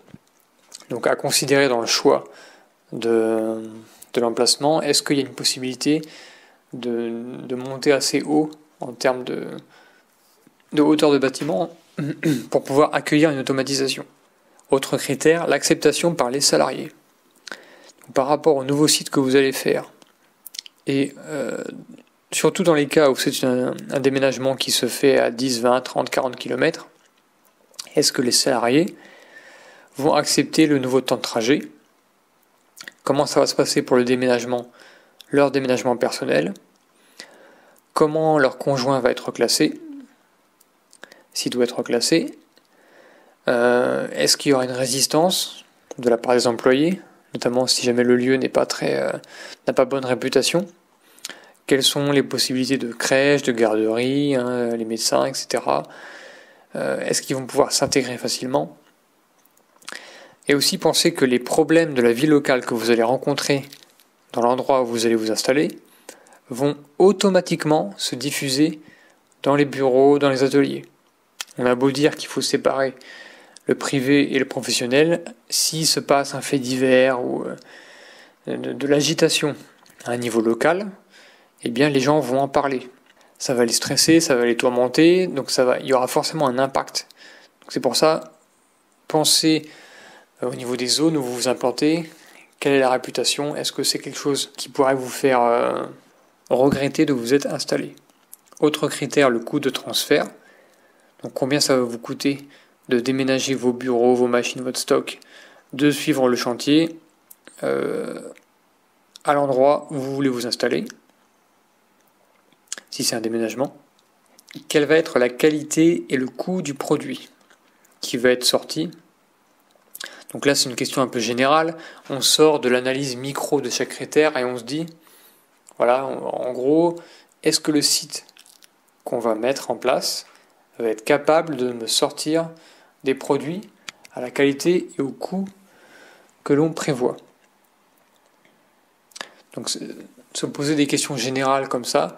Donc à considérer dans le choix de l'emplacement, est-ce qu'il y a une possibilité de monter assez haut en termes de hauteur de bâtiment pour pouvoir accueillir une automatisation. Autre critère, l'acceptation par les salariés. Par rapport au nouveau site que vous allez faire, et surtout dans les cas où c'est un déménagement qui se fait à 10, 20, 30, 40 km, est-ce que les salariés vont accepter le nouveau temps de trajet? Comment ça va se passer pour le déménagement, leur déménagement personnel? Comment leur conjoint va être classé? S'il doit être classé, est-ce qu'il y aura une résistance de la part des employés, notamment si jamais le lieu n'a pas bonne réputation. Quelles sont les possibilités de crèche, de garderie, les médecins, etc. Est-ce qu'ils vont pouvoir s'intégrer facilement? Et aussi penser que les problèmes de la vie locale que vous allez rencontrer dans l'endroit où vous allez vous installer vont automatiquement se diffuser dans les bureaux, dans les ateliers. On a beau dire qu'il faut séparer le privé et le professionnel, s'il se passe un fait divers ou de l'agitation à un niveau local, eh bien les gens vont en parler. Ça va les stresser, ça va les tourmenter, donc il y aura forcément un impact. Donc c'est pour ça, pensez au niveau des zones où vous vous implantez, quelle est la réputation, est-ce que c'est quelque chose qui pourrait vous faire regretter de vous être installé. Autre critère, le coût de transfert. Donc combien ça va vous coûter de déménager vos bureaux, vos machines, votre stock, de suivre le chantier à l'endroit où vous voulez vous installer, si c'est un déménagement. Quelle va être la qualité et le coût du produit qui va être sorti. Donc là, c'est une question un peu générale. On sort de l'analyse micro de chaque critère et on se dit, voilà, en gros, est-ce que le site qu'on va mettre en place va être capable de me sortir des produits à la qualité et au coût que l'on prévoit. Donc se poser des questions générales comme ça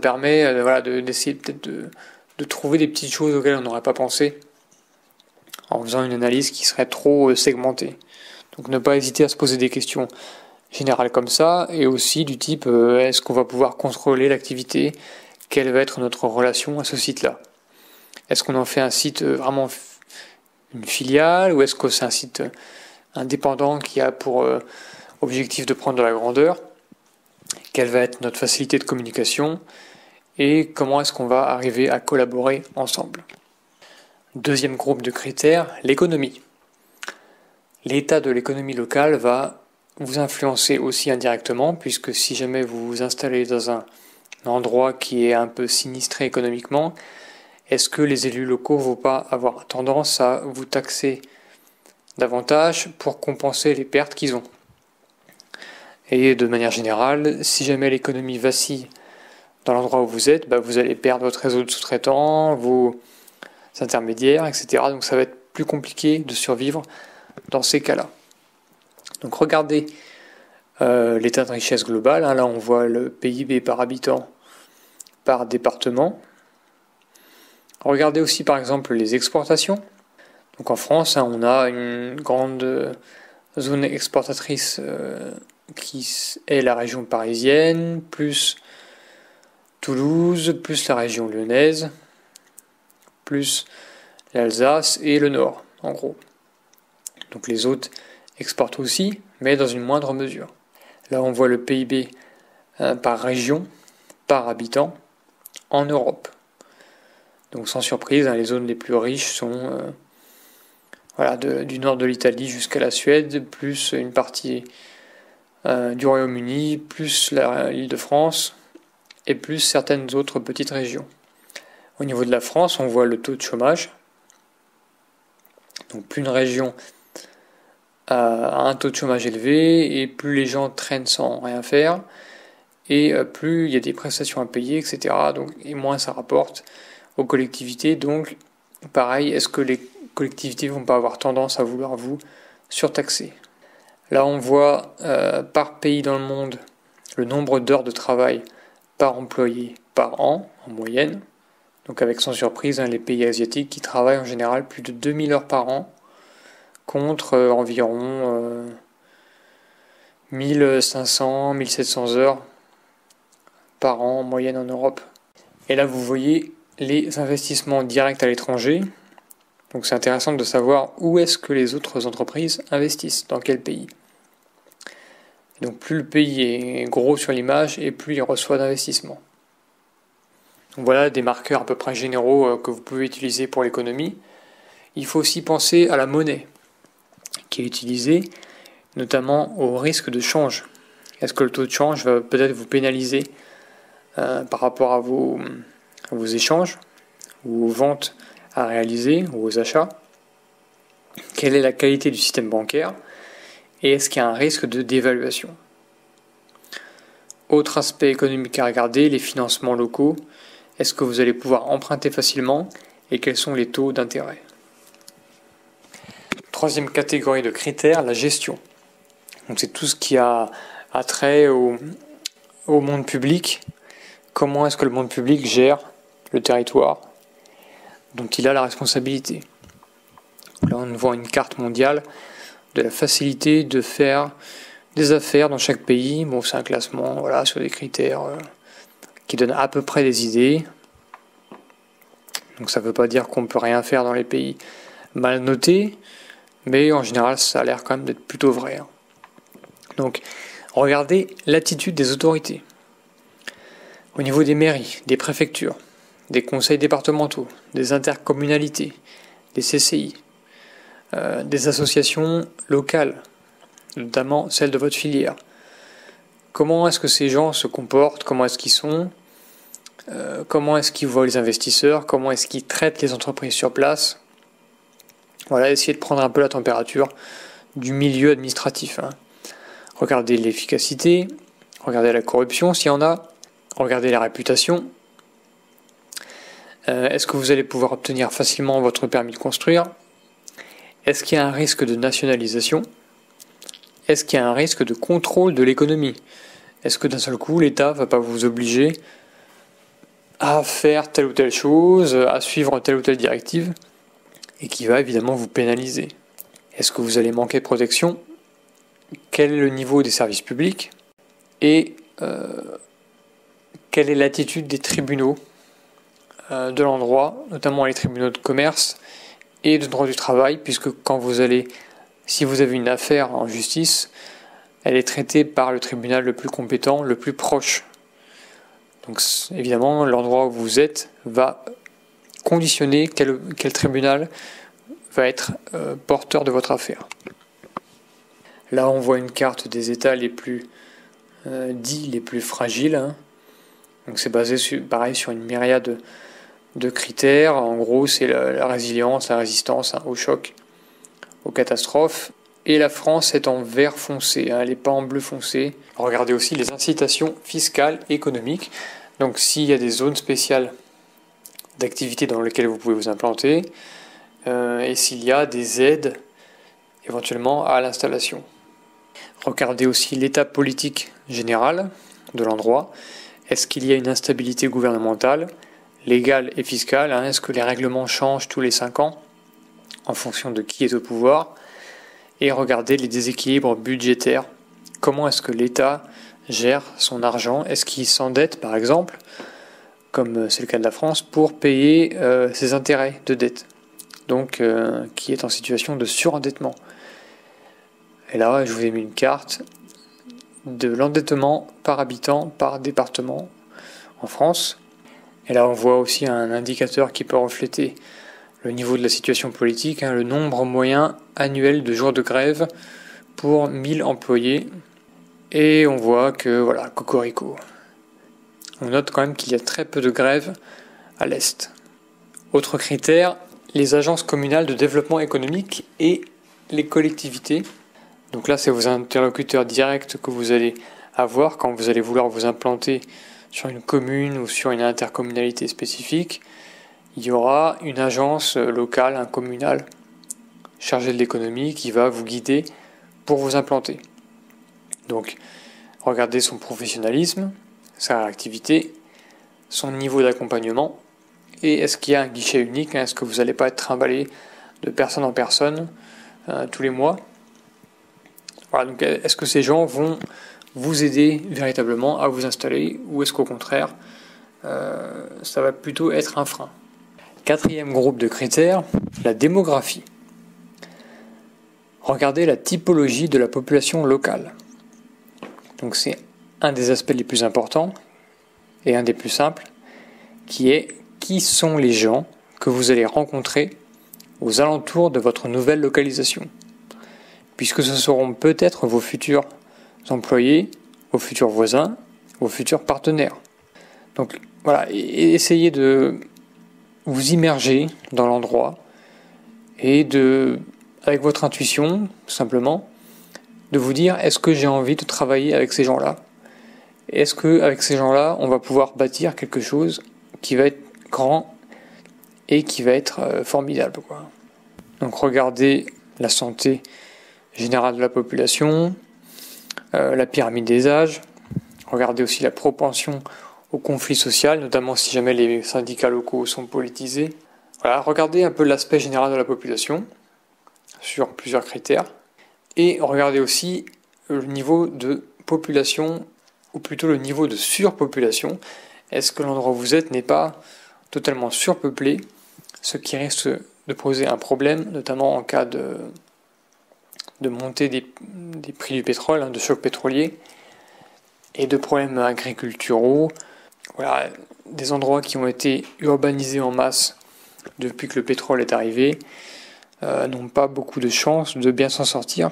permet d'essayer peut-être de trouver des petites choses auxquelles on n'aurait pas pensé en faisant une analyse qui serait trop segmentée. Donc ne pas hésiter à se poser des questions générales comme ça, et aussi du type est-ce qu'on va pouvoir contrôler l'activité, quelle va être notre relation à ce site-là. Est-ce qu'on en fait un site vraiment une filiale, ou est-ce que c'est un site indépendant qui a pour objectif de prendre de la grandeur? Quelle va être notre facilité de communication et comment est-ce qu'on va arriver à collaborer ensemble? Deuxième groupe de critères, l'économie. L'état de l'économie locale va vous influencer aussi indirectement, puisque si jamais vous vous installez dans un endroit qui est un peu sinistré économiquement, est-ce que les élus locaux ne vont pas avoir tendance à vous taxer davantage pour compenser les pertes qu'ils ont? Et de manière générale, si jamais l'économie vacille dans l'endroit où vous êtes, vous allez perdre votre réseau de sous-traitants, vos intermédiaires, etc. Donc ça va être plus compliqué de survivre dans ces cas-là. Donc regardez l'état de richesse global. Là on voit le PIB par habitant, par département. Regardez aussi par exemple les exportations. Donc en France, on a une grande zone exportatrice qui est la région parisienne, plus Toulouse, plus la région lyonnaise, plus l'Alsace et le Nord, en gros. Donc les autres exportent aussi, mais dans une moindre mesure. Là, on voit le PIB par région, par habitant, en Europe. Donc sans surprise, les zones les plus riches sont du nord de l'Italie jusqu'à la Suède, plus une partie du Royaume-Uni, plus l'Île-de-France, et plus certaines autres petites régions. Au niveau de la France, on voit le taux de chômage. Donc plus une région a un taux de chômage élevé, et plus les gens traînent sans rien faire, et plus il y a des prestations à payer, etc. Donc, et moins ça rapporte aux collectivités. Donc pareil, est-ce que les collectivités vont pas avoir tendance à vouloir vous surtaxer? Là on voit par pays dans le monde le nombre d'heures de travail par employé par an en moyenne. Donc avec sans surprise les pays asiatiques qui travaillent en général plus de 2000 heures par an contre environ 1500, 1700 heures par an en moyenne en Europe. Et là vous voyez les investissements directs à l'étranger. Donc c'est intéressant de savoir où est-ce que les autres entreprises investissent, dans quel pays. Et donc plus le pays est gros sur l'image et plus il reçoit d'investissements. Donc voilà des marqueurs à peu près généraux que vous pouvez utiliser pour l'économie. Il faut aussi penser à la monnaie qui est utilisée, notamment au risque de change. Est-ce que le taux de change va peut-être vous pénaliser par rapport à vos échanges ou aux ventes à réaliser ou aux achats? Quelle est la qualité du système bancaire? et est-ce qu'il y a un risque de dévaluation. Autre aspect économique à regarder, les financements locaux. Est-ce que vous allez pouvoir emprunter facilement et quels sont les taux d'intérêt. Troisième catégorie de critères, la gestion. Donc c'est tout ce qui a trait au monde public. Comment est-ce que le monde public gère le territoire dont il a la responsabilité. Là, on voit une carte mondiale de la facilité de faire des affaires dans chaque pays. Bon, c'est un classement, voilà, sur des critères qui donnent à peu près des idées. Donc ça ne veut pas dire qu'on ne peut rien faire dans les pays mal notés, mais en général, ça a l'air quand même d'être plutôt vrai. Donc, regardez l'attitude des autorités. Au niveau des mairies, des préfectures, des conseils départementaux, des intercommunalités, des CCI, des associations locales, notamment celles de votre filière. Comment est-ce que ces gens se comportent? Comment est-ce qu'ils sont? Comment est-ce qu'ils voient les investisseurs? Comment est-ce qu'ils traitent les entreprises sur place? Voilà, essayez de prendre un peu la température du milieu administratif. Regardez l'efficacité, regardez la corruption s'il y en a, regardez la réputation. Est-ce que vous allez pouvoir obtenir facilement votre permis de construire? Est-ce qu'il y a un risque de nationalisation? Est-ce qu'il y a un risque de contrôle de l'économie? Est-ce que d'un seul coup, l'État ne va pas vous obliger à faire telle ou telle chose, à suivre telle ou telle directive, et qui va évidemment vous pénaliser? Est-ce que vous allez manquer de protection? Quel est le niveau des services publics? Et quelle est l'attitude des tribunaux de l'endroit, notamment les tribunaux de commerce et de droit du travail, puisque si vous avez une affaire en justice, elle est traitée par le tribunal le plus compétent, le plus proche. Donc évidemment, l'endroit où vous êtes va conditionner quel tribunal va être porteur de votre affaire. Là, on voit une carte des États les plus les plus fragiles. Donc c'est basé sur une myriade de critères. En gros, c'est la résilience, la résistance au choc, aux catastrophes. Et la France est en vert foncé, elle n'est pas en bleu foncé. Regardez aussi les incitations fiscales et économiques. Donc s'il y a des zones spéciales d'activité dans lesquelles vous pouvez vous implanter, et s'il y a des aides éventuellement à l'installation. Regardez aussi l'état politique général de l'endroit. Est-ce qu'il y a une instabilité gouvernementale, légale et fiscale? Est-ce que les règlements changent tous les 5 ans en fonction de qui est au pouvoir? Et regardez les déséquilibres budgétaires. Comment est-ce que l'État gère son argent? Est-ce qu'il s'endette, par exemple, comme c'est le cas de la France, pour payer ses intérêts de dette, donc qui est en situation de surendettement? Et là, je vous ai mis une carte de l'endettement par habitant, par département en France. Et là, on voit aussi un indicateur qui peut refléter le niveau de la situation politique, le nombre moyen annuel de jours de grève pour 1000 employés. Et on voit que, voilà, cocorico. On note quand même qu'il y a très peu de grèves à l'Est. Autre critère, les agences communales de développement économique et les collectivités. Donc là, c'est vos interlocuteurs directs que vous allez avoir quand vous allez vouloir vous implanter sur une commune ou sur une intercommunalité spécifique. Il y aura une agence locale, communale, chargée de l'économie qui va vous guider pour vous implanter. Donc, regardez son professionnalisme, sa réactivité, son niveau d'accompagnement, et est-ce qu'il y a un guichet unique? Est-ce que vous n'allez pas être trimballé de personne en personne tous les mois? Voilà, donc est-ce que ces gens vont vous aider véritablement à vous installer, ou est-ce qu'au contraire, ça va plutôt être un frein? Quatrième groupe de critères, la démographie. Regardez la typologie de la population locale. Donc c'est un des aspects les plus importants et un des plus simples, qui sont les gens que vous allez rencontrer aux alentours de votre nouvelle localisation, puisque ce seront peut-être vos futurs employés, vos futurs voisins, vos futurs partenaires. Donc voilà, essayez de vous immerger dans l'endroit et avec votre intuition, simplement, de vous dire, est-ce que j'ai envie de travailler avec ces gens-là? Est-ce qu'avec ces gens-là, on va pouvoir bâtir quelque chose qui va être grand et qui va être formidable, quoi. Donc regardez la santé générale de la population, la pyramide des âges, regardez aussi la propension au conflit social, notamment si jamais les syndicats locaux sont politisés. Voilà, regardez un peu l'aspect général de la population sur plusieurs critères et regardez aussi le niveau de population ou plutôt le niveau de surpopulation. Est-ce que l'endroit où vous êtes n'est pas totalement surpeuplé, ce qui risque de poser un problème, notamment en cas de montée des prix du pétrole, de choc pétrolier, et de problèmes agriculturaux. Voilà, des endroits qui ont été urbanisés en masse depuis que le pétrole est arrivé n'ont pas beaucoup de chances de bien s'en sortir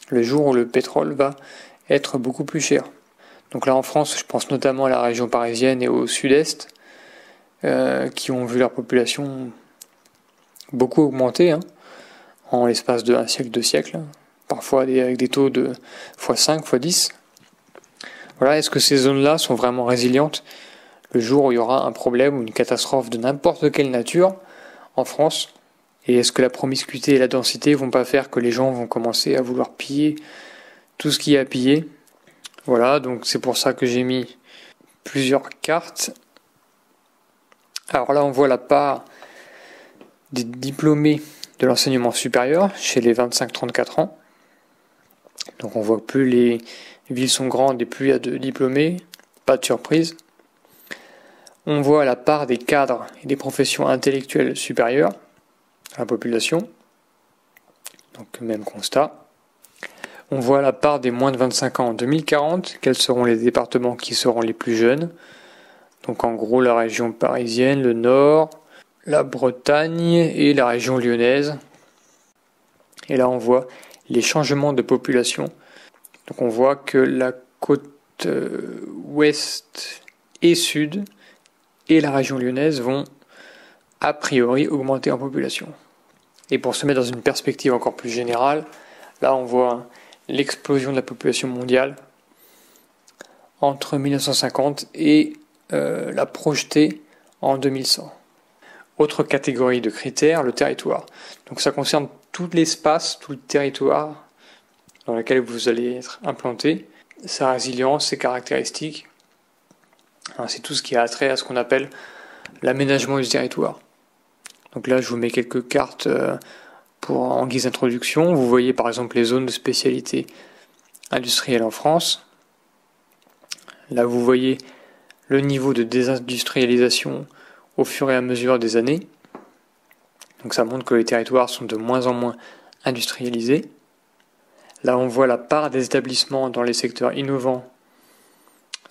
le jour où le pétrole va être beaucoup plus cher. Donc là en France, je pense notamment à la région parisienne et au sud-est, qui ont vu leur population beaucoup augmenter en l'espace de 1 siècle, 2 siècles, parfois avec des taux de x5, x10. Voilà, est-ce que ces zones-là sont vraiment résilientes le jour où il y aura un problème ou une catastrophe de n'importe quelle nature en France? Et est-ce que la promiscuité et la densité vont pas faire que les gens vont commencer à vouloir piller tout ce qu'il y a à piller? Voilà, donc c'est pour ça que j'ai mis plusieurs cartes. Alors là, on voit la part des diplômés de l'enseignement supérieur chez les 25-34 ans. Donc on voit que plus les villes sont grandes et plus il y a de diplômés, pas de surprise. On voit la part des cadres et des professions intellectuelles supérieures à la population. Donc même constat. On voit la part des moins de 25 ans en 2040, quels seront les départements qui seront les plus jeunes. Donc en gros la région parisienne, le Nord, la Bretagne et la région lyonnaise. Et là on voit les changements de population. Donc on voit que la côte ouest et sud et la région lyonnaise vont a priori augmenter en population. Et pour se mettre dans une perspective encore plus générale, là on voit l'explosion de la population mondiale entre 1950 et la projetée en 2100. Autre catégorie de critères, le territoire. Donc ça concerne tout l'espace, tout le territoire dans lequel vous allez être implanté, sa résilience, ses caractéristiques. C'est tout ce qui a attrait à ce qu'on appelle l'aménagement du territoire. Donc là, je vous mets quelques cartes en guise d'introduction. Vous voyez par exemple les zones de spécialité industrielle en France. Là, vous voyez le niveau de désindustrialisation au fur et à mesure des années. Donc ça montre que les territoires sont de moins en moins industrialisés. Là, on voit la part des établissements dans les secteurs innovants.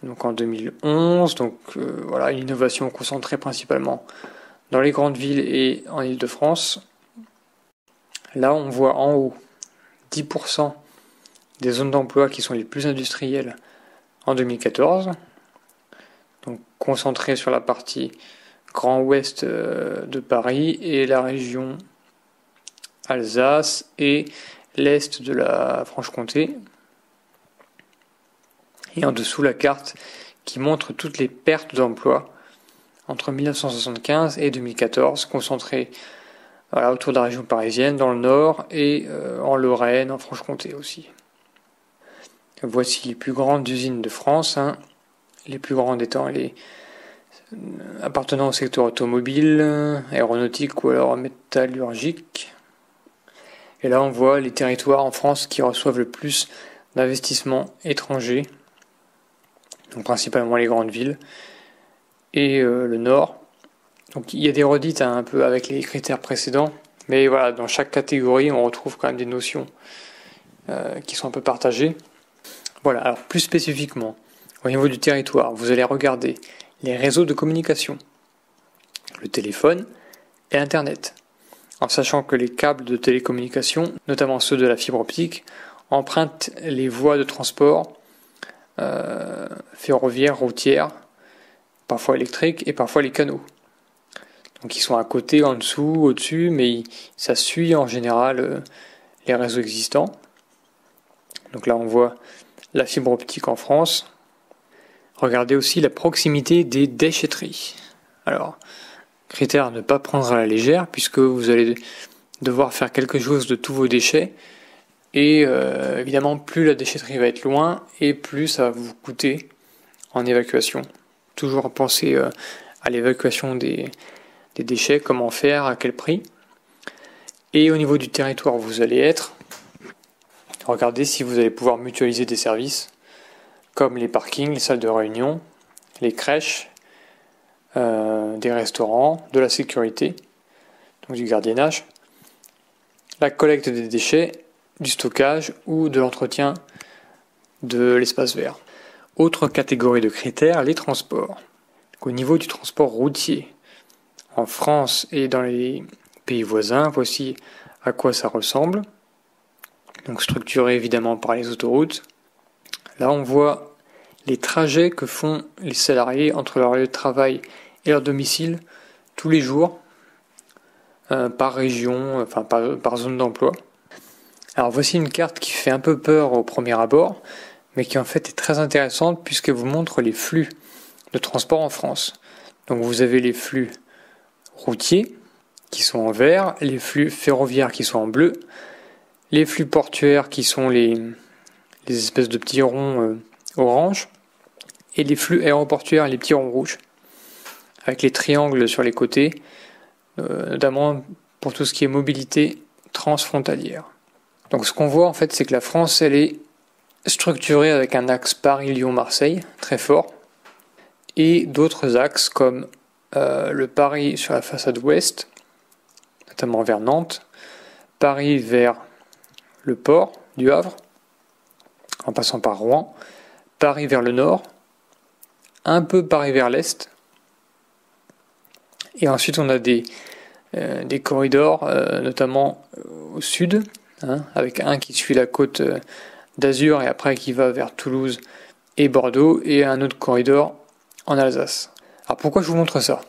Donc en 2011, voilà, une innovation concentrée principalement dans les grandes villes et en Île-de-France. Là, on voit en haut 10% des zones d'emploi qui sont les plus industrielles en 2014. Donc concentrées sur la partie Grand Ouest de Paris et la région Alsace et l'Est de la Franche-Comté. Et en dessous, la carte qui montre toutes les pertes d'emplois entre 1975 et 2014, concentrées autour de la région parisienne, dans le Nord et en Lorraine, en Franche-Comté aussi. Voici les plus grandes usines de France, les plus grandes étant les appartenant au secteur automobile, aéronautique ou alors métallurgique. Et là, on voit les territoires en France qui reçoivent le plus d'investissements étrangers, donc principalement les grandes villes, et le Nord. Donc il y a des redites un peu avec les critères précédents, mais voilà, dans chaque catégorie, on retrouve quand même des notions qui sont un peu partagées. Voilà, alors plus spécifiquement, au niveau du territoire, vous allez regarder les réseaux de communication, le téléphone et Internet, en sachant que les câbles de télécommunication, notamment ceux de la fibre optique, empruntent les voies de transport ferroviaires, routières, parfois électriques et parfois les canaux. Donc ils sont à côté, en dessous, au-dessus, mais ça suit en général les réseaux existants. Donc là on voit la fibre optique en France. Regardez aussi la proximité des déchetteries. Alors, critère à ne pas prendre à la légère, puisque vous allez devoir faire quelque chose de tous vos déchets. Et évidemment, plus la déchetterie va être loin, et plus ça va vous coûter en évacuation. Toujours penser à l'évacuation des déchets, comment faire, à quel prix. Et au niveau du territoire où vous allez être, regardez si vous allez pouvoir mutualiser des services, comme les parkings, les salles de réunion, les crèches, des restaurants, de la sécurité, donc du gardiennage, la collecte des déchets, du stockage ou de l'entretien de l'espace vert. Autre catégorie de critères, les transports. Au niveau du transport routier, en France et dans les pays voisins, voici à quoi ça ressemble. Donc structuré évidemment par les autoroutes. Là on voit les trajets que font les salariés entre leur lieu de travail et leur domicile tous les jours, par région, enfin par zone d'emploi. Alors voici une carte qui fait un peu peur au premier abord, mais qui en fait est très intéressante puisqu'elle vous montre les flux de transport en France. Donc vous avez les flux routiers qui sont en vert, les flux ferroviaires qui sont en bleu, les flux portuaires qui sont les espèces de petits ronds orange, et les flux aéroportuaires, les petits ronds rouges, avec les triangles sur les côtés, notamment pour tout ce qui est mobilité transfrontalière. Donc ce qu'on voit en fait, c'est que la France, elle est structurée avec un axe Paris-Lyon-Marseille, très fort, et d'autres axes comme le Paris sur la façade ouest, notamment vers Nantes, Paris vers le port du Havre, en passant par Rouen, Paris vers le nord, un peu Paris vers l'est, et ensuite on a des corridors, notamment au sud, avec un qui suit la côte d'Azur et après qui va vers Toulouse et Bordeaux, et un autre corridor en Alsace. Alors pourquoi je vous montre ça?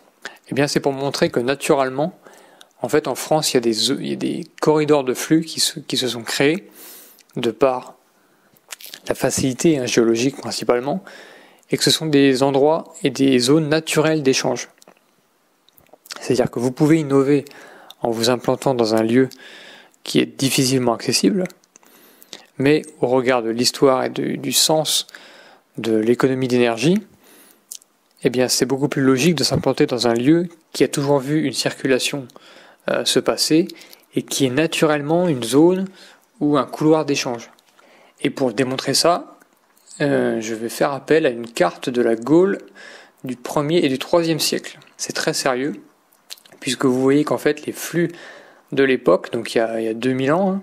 Eh bien c'est pour montrer que naturellement, en fait en France, il y a des corridors de flux qui se sont créés de par la facilité géologique principalement, et que ce sont des endroits et des zones naturelles d'échange. C'est-à-dire que vous pouvez innover en vous implantant dans un lieu qui est difficilement accessible, mais au regard de l'histoire et du sens de l'économie d'énergie, eh bien c'est beaucoup plus logique de s'implanter dans un lieu qui a toujours vu une circulation se passer et qui est naturellement une zone ou un couloir d'échange. Et pour démontrer ça, je vais faire appel à une carte de la Gaule du 1er et du 3e siècle. C'est très sérieux, puisque vous voyez qu'en fait les flux de l'époque, donc il y a 2000 ans,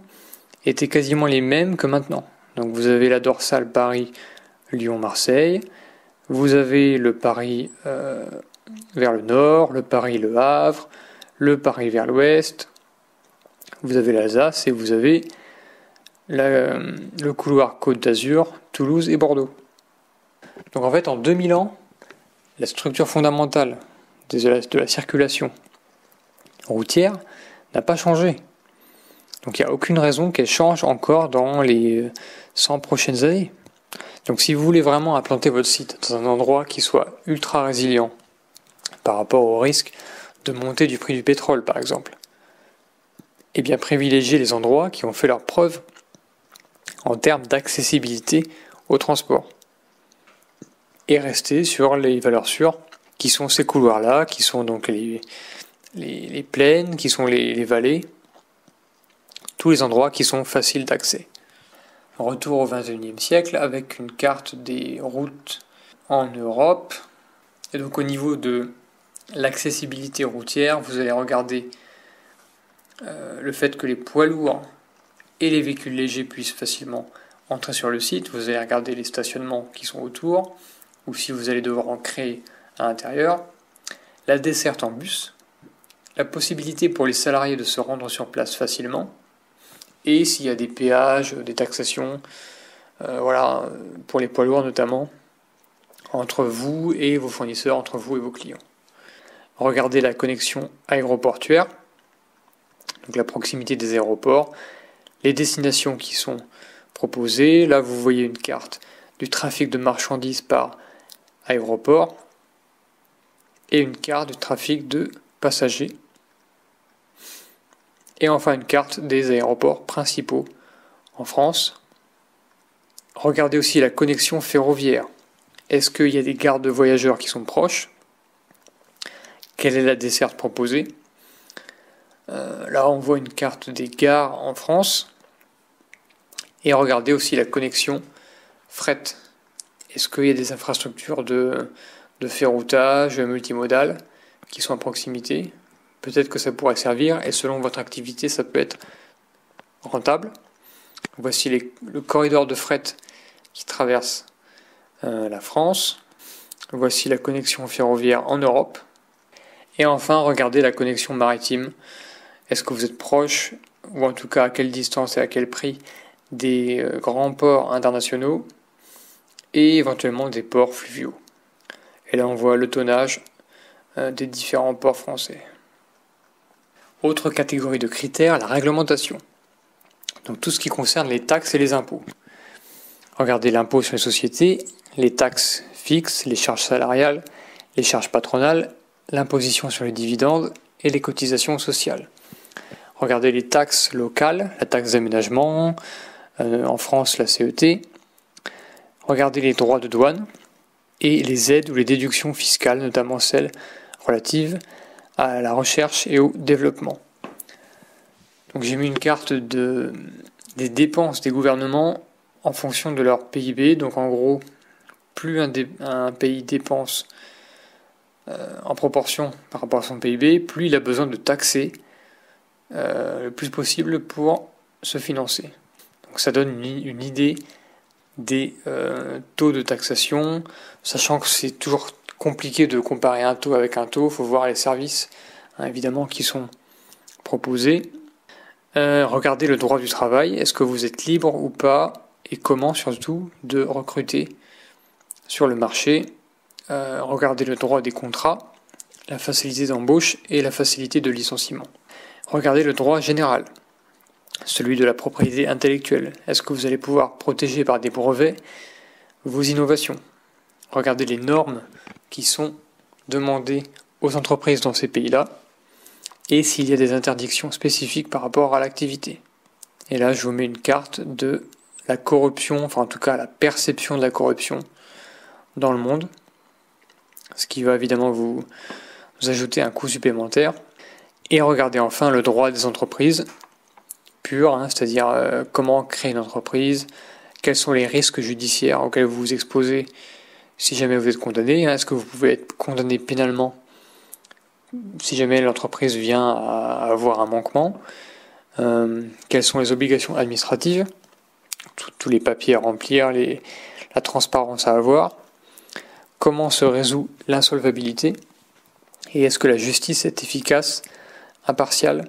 étaient quasiment les mêmes que maintenant. Donc vous avez la dorsale Paris-Lyon-Marseille, vous avez le Paris vers le nord, le Paris-Le Havre, le Paris vers l'ouest, vous avez l'Alsace et vous avez le couloir Côte d'Azur, Toulouse et Bordeaux. Donc en fait en 2000 ans, la structure fondamentale de la circulation routière n'a pas changé. Donc il n'y a aucune raison qu'elle change encore dans les 100 prochaines années. Donc si vous voulez vraiment implanter votre site dans un endroit qui soit ultra résilient par rapport au risque de montée du prix du pétrole par exemple, eh bien privilégiez les endroits qui ont fait leurs preuves en termes d'accessibilité au transport. Et restez sur les valeurs sûres qui sont ces couloirs-là, qui sont donc les plaines, qui sont les vallées, tous les endroits qui sont faciles d'accès. Retour au XXIe siècle avec une carte des routes en Europe. Et donc au niveau de l'accessibilité routière, vous allez regarder le fait que les poids lourds et les véhicules légers puissent facilement entrer sur le site. Vous allez regarder les stationnements qui sont autour, ou si vous allez devoir en créer à l'intérieur. La desserte en bus, la possibilité pour les salariés de se rendre sur place facilement, et s'il y a des péages, des taxations, pour les poids lourds notamment, entre vous et vos fournisseurs, entre vous et vos clients. Regardez la connexion aéroportuaire, donc la proximité des aéroports, les destinations qui sont proposées. Là, vous voyez une carte du trafic de marchandises par aéroport et une carte du trafic de passagers. Et enfin une carte des aéroports principaux en France. Regardez aussi la connexion ferroviaire. Est-ce qu'il y a des gares de voyageurs qui sont proches? Quelle est la desserte proposée? Là, on voit une carte des gares en France. Et regardez aussi la connexion fret. Est-ce qu'il y a des infrastructures de ferroutage multimodal qui sont à proximité? Peut-être que ça pourrait servir, et selon votre activité, ça peut être rentable. Voici le corridor de fret qui traverse la France. Voici la connexion ferroviaire en Europe. Et enfin, regardez la connexion maritime. Est-ce que vous êtes proche, ou en tout cas à quelle distance et à quel prix, des grands ports internationaux et éventuellement des ports fluviaux? Et là, on voit le tonnage des différents ports français. Autre catégorie de critères, la réglementation. Donc tout ce qui concerne les taxes et les impôts. Regardez l'impôt sur les sociétés, les taxes fixes, les charges salariales, les charges patronales, l'imposition sur les dividendes et les cotisations sociales. Regardez les taxes locales, la taxe d'aménagement, en France la CET. Regardez les droits de douane et les aides ou les déductions fiscales, notamment celles relatives à la recherche et au développement. Donc j'ai mis une carte des dépenses des gouvernements en fonction de leur PIB. Donc en gros, plus un pays dépense en proportion par rapport à son PIB, plus il a besoin de taxer le plus possible pour se financer. Donc ça donne une idée des taux de taxation, sachant que c'est toujours compliqué de comparer un taux avec un taux. Il faut voir les services, évidemment, qui sont proposés. Regardez le droit du travail. Est-ce que vous êtes libre ou pas? Et comment, surtout, de recruter sur le marché? Regardez le droit des contrats, la facilité d'embauche et la facilité de licenciement. Regardez le droit général, celui de la propriété intellectuelle. Est-ce que vous allez pouvoir protéger par des brevets vos innovations? Regardez les normes qui sont demandées aux entreprises dans ces pays-là et s'il y a des interdictions spécifiques par rapport à l'activité. Et là, je vous mets une carte de la corruption, enfin en tout cas la perception de la corruption dans le monde, ce qui va évidemment vous ajouter un coût supplémentaire. Et regardez enfin le droit des entreprises pur, c'est-à-dire comment créer une entreprise, quels sont les risques judiciaires auxquels vous vous exposez si jamais vous êtes condamné, est-ce que vous pouvez être condamné pénalement si jamais l'entreprise vient à avoir un manquement, quelles sont les obligations administratives, tous les papiers à remplir, la transparence à avoir, comment se résout l'insolvabilité, et est-ce que la justice est efficace, impartiale,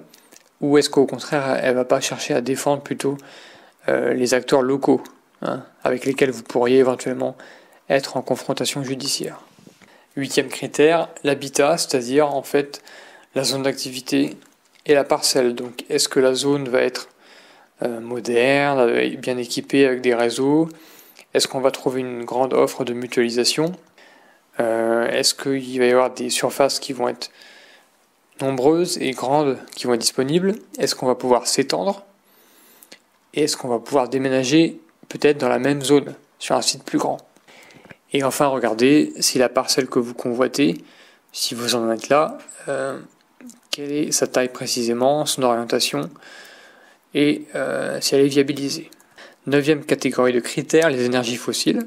ou est-ce qu'au contraire elle ne va pas chercher à défendre plutôt les acteurs locaux, avec lesquels vous pourriez éventuellement être en confrontation judiciaire. 8e critère, l'habitat, c'est-à-dire en fait la zone d'activité et la parcelle. Donc est-ce que la zone va être moderne, bien équipée avec des réseaux? Est-ce qu'on va trouver une grande offre de mutualisation? Est-ce qu'il va y avoir des surfaces qui vont être nombreuses et grandes qui vont être disponibles? Est-ce qu'on va pouvoir s'étendre? Et est-ce qu'on va pouvoir déménager peut-être dans la même zone, sur un site plus grand? Et enfin, regardez si la parcelle que vous convoitez, si vous en êtes là, quelle est sa taille précisément, son orientation, et si elle est viabilisée. 9e catégorie de critères, les énergies fossiles.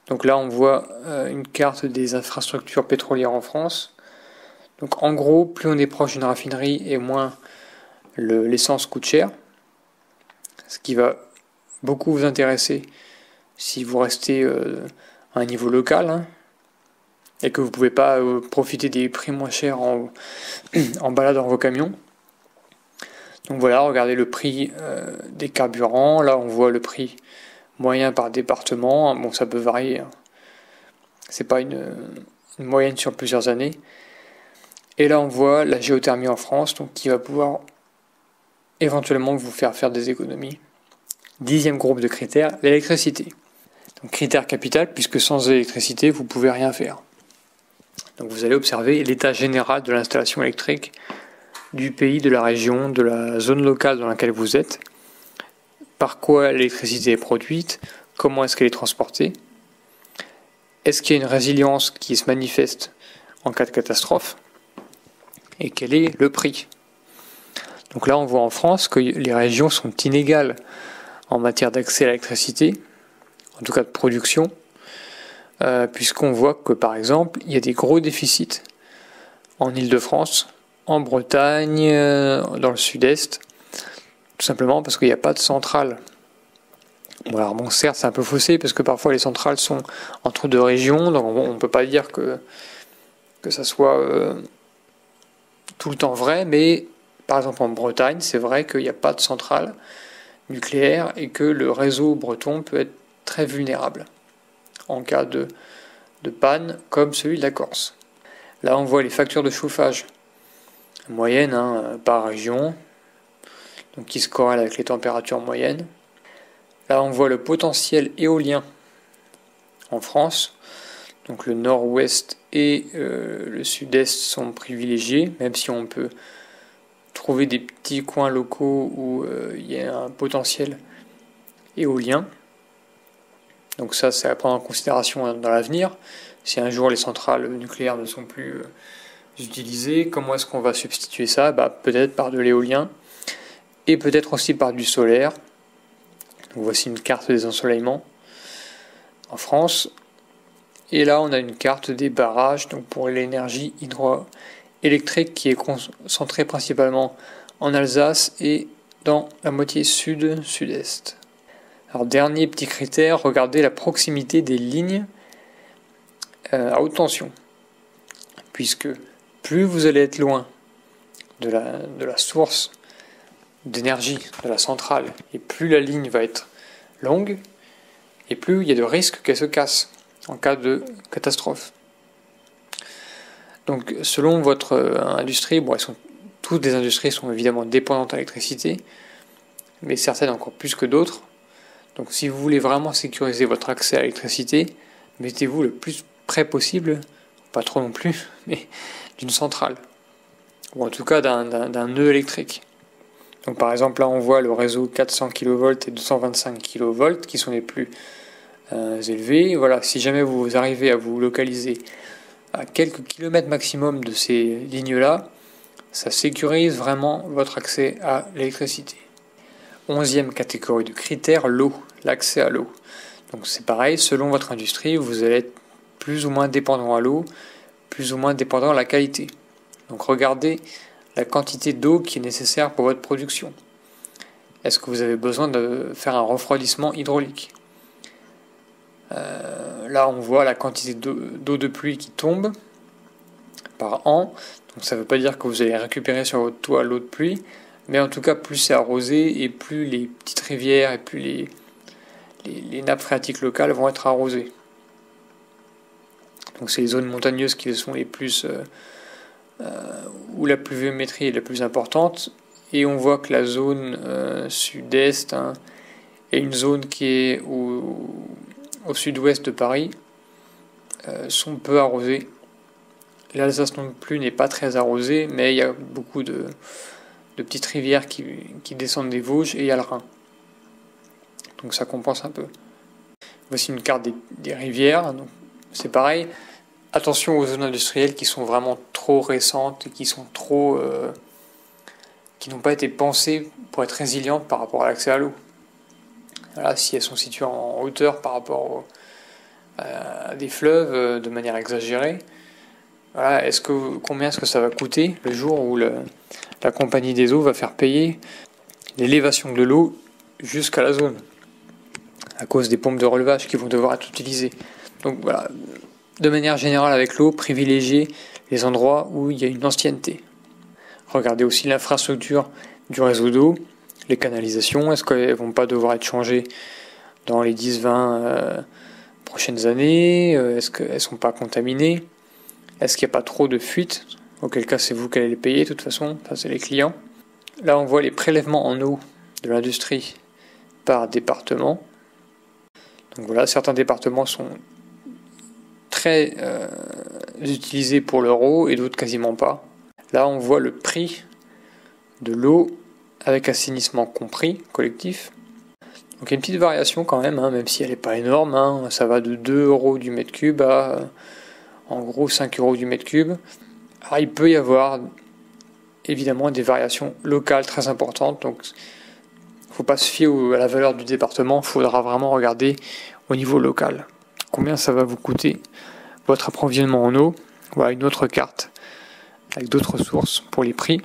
Donc là, on voit une carte des infrastructures pétrolières en France. Donc en gros, plus on est proche d'une raffinerie et moins l'essence coûte cher. Ce qui va beaucoup vous intéresser si vous restez à un niveau local et que vous ne pouvez pas profiter des prix moins chers en balade dans vos camions. Donc voilà, regardez le prix des carburants. Là, on voit le prix moyen par département. Bon, ça peut varier. C'est pas une moyenne sur plusieurs années. Et là, on voit la géothermie en France, donc qui va pouvoir éventuellement vous faire des économies 10e groupe de critères, l'électricité. Donc critère capital, puisque sans électricité, vous ne pouvez rien faire. Donc vous allez observer l'état général de l'installation électrique du pays, de la région, de la zone locale dans laquelle vous êtes, par quoi l'électricité est produite, comment est-ce qu'elle est transportée, est-ce qu'il y a une résilience qui se manifeste en cas de catastrophe, et quel est le prix. Donc là on voit en France que les régions sont inégales en matière d'accès à l'électricité, en tout cas de production, puisqu'on voit que par exemple il y a des gros déficits en Île-de-France, en Bretagne, dans le sud-est, tout simplement parce qu'il n'y a pas de centrale. Bon, alors bon, certes c'est un peu faussé parce que parfois les centrales sont entre deux régions, donc on ne peut pas dire que ça soit tout le temps vrai, mais par exemple en Bretagne c'est vrai qu'il n'y a pas de centrale nucléaire et que le réseau breton peut être très vulnérable en cas de panne comme celui de la Corse. Là on voit les factures de chauffage moyennes par région, donc qui se corrèlent avec les températures moyennes. Là on voit le potentiel éolien en France, donc le nord-ouest et le sud-est sont privilégiés, même si on peut trouver des petits coins locaux où il y a un potentiel éolien. Donc ça, c'est à prendre en considération dans l'avenir. Si un jour les centrales nucléaires ne sont plus utilisées, comment est-ce qu'on va substituer ça? Peut-être par de l'éolien et peut-être aussi par du solaire. Donc voici une carte des ensoleillements en France. Et là, on a une carte des barrages donc pour l'énergie hydroélectrique qui est concentrée principalement en Alsace et dans la moitié sud-sud-est. Alors dernier petit critère, regardez la proximité des lignes à haute tension. Puisque plus vous allez être loin de la source d'énergie de la centrale, et plus la ligne va être longue, et plus il y a de risques qu'elle se casse en cas de catastrophe. Donc selon votre industrie, toutes les industries sont évidemment dépendantes à l'électricité, mais certaines encore plus que d'autres. Donc si vous voulez vraiment sécuriser votre accès à l'électricité, mettez-vous le plus près possible, pas trop non plus, mais d'une centrale, ou en tout cas d'un nœud électrique. Donc par exemple là on voit le réseau 400 kV et 225 kV qui sont les plus élevés. Voilà, si jamais vous arrivez à vous localiser à quelques kilomètres maximum de ces lignes-là, ça sécurise vraiment votre accès à l'électricité. 11e catégorie de critères, l'eau, l'accès à l'eau. Donc c'est pareil, selon votre industrie, vous allez être plus ou moins dépendant à l'eau, plus ou moins dépendant à la qualité. Donc regardez la quantité d'eau qui est nécessaire pour votre production. Est-ce que vous avez besoin de faire un refroidissement hydraulique? Là on voit la quantité d'eau de pluie qui tombe par an. Donc ça ne veut pas dire que vous allez récupérer sur votre toit l'eau de pluie, mais en tout cas plus c'est arrosé et plus les petites rivières et plus les nappes phréatiques locales vont être arrosées. Donc c'est les zones montagneuses qui sont les plus où la pluviométrie est la plus importante, et on voit que la zone sud-est est une zone qui est au sud-ouest de Paris, sont peu arrosées. L'Alsace non plus n'est pas très arrosée, mais il y a beaucoup de petites rivières qui descendent des Vosges et il y a le Rhin. Donc ça compense un peu. Voici une carte des rivières. Donc c'est pareil. Attention aux zones industrielles qui sont vraiment trop récentes et qui sont qui n'ont pas été pensées pour être résilientes par rapport à l'accès à l'eau. Voilà, si elles sont situées en hauteur par rapport à des fleuves de manière exagérée, voilà, combien est-ce que ça va coûter le jour où la compagnie des eaux va faire payer l'élévation de l'eau jusqu'à la zone à cause des pompes de relevage qui vont devoir être utilisées. Donc voilà, de manière générale avec l'eau, privilégiez les endroits où il y a une ancienneté. Regardez aussi l'infrastructure du réseau d'eau, les canalisations, est-ce qu'elles ne vont pas devoir être changées dans les 10-20 prochaines années? Est-ce qu'elles ne sont pas contaminées? Est-ce qu'il n'y a pas trop de fuites? Auquel cas c'est vous qui allez les payer de toute façon, ça c'est les clients. Là on voit les prélèvements en eau de l'industrie par département. Donc voilà, certains départements sont très utilisés pour l'euro et d'autres quasiment pas. Là, on voit le prix de l'eau avec assainissement compris, collectif. Donc il y a une petite variation quand même, même si elle n'est pas énorme. Ça va de 2 euros du mètre cube à en gros 5 euros du mètre cube. Alors, il peut y avoir évidemment des variations locales très importantes. Donc il ne faut pas se fier à la valeur du département, il faudra vraiment regarder au niveau local. Combien ça va vous coûter votre approvisionnement en eau. Voilà une autre carte avec d'autres sources pour les prix.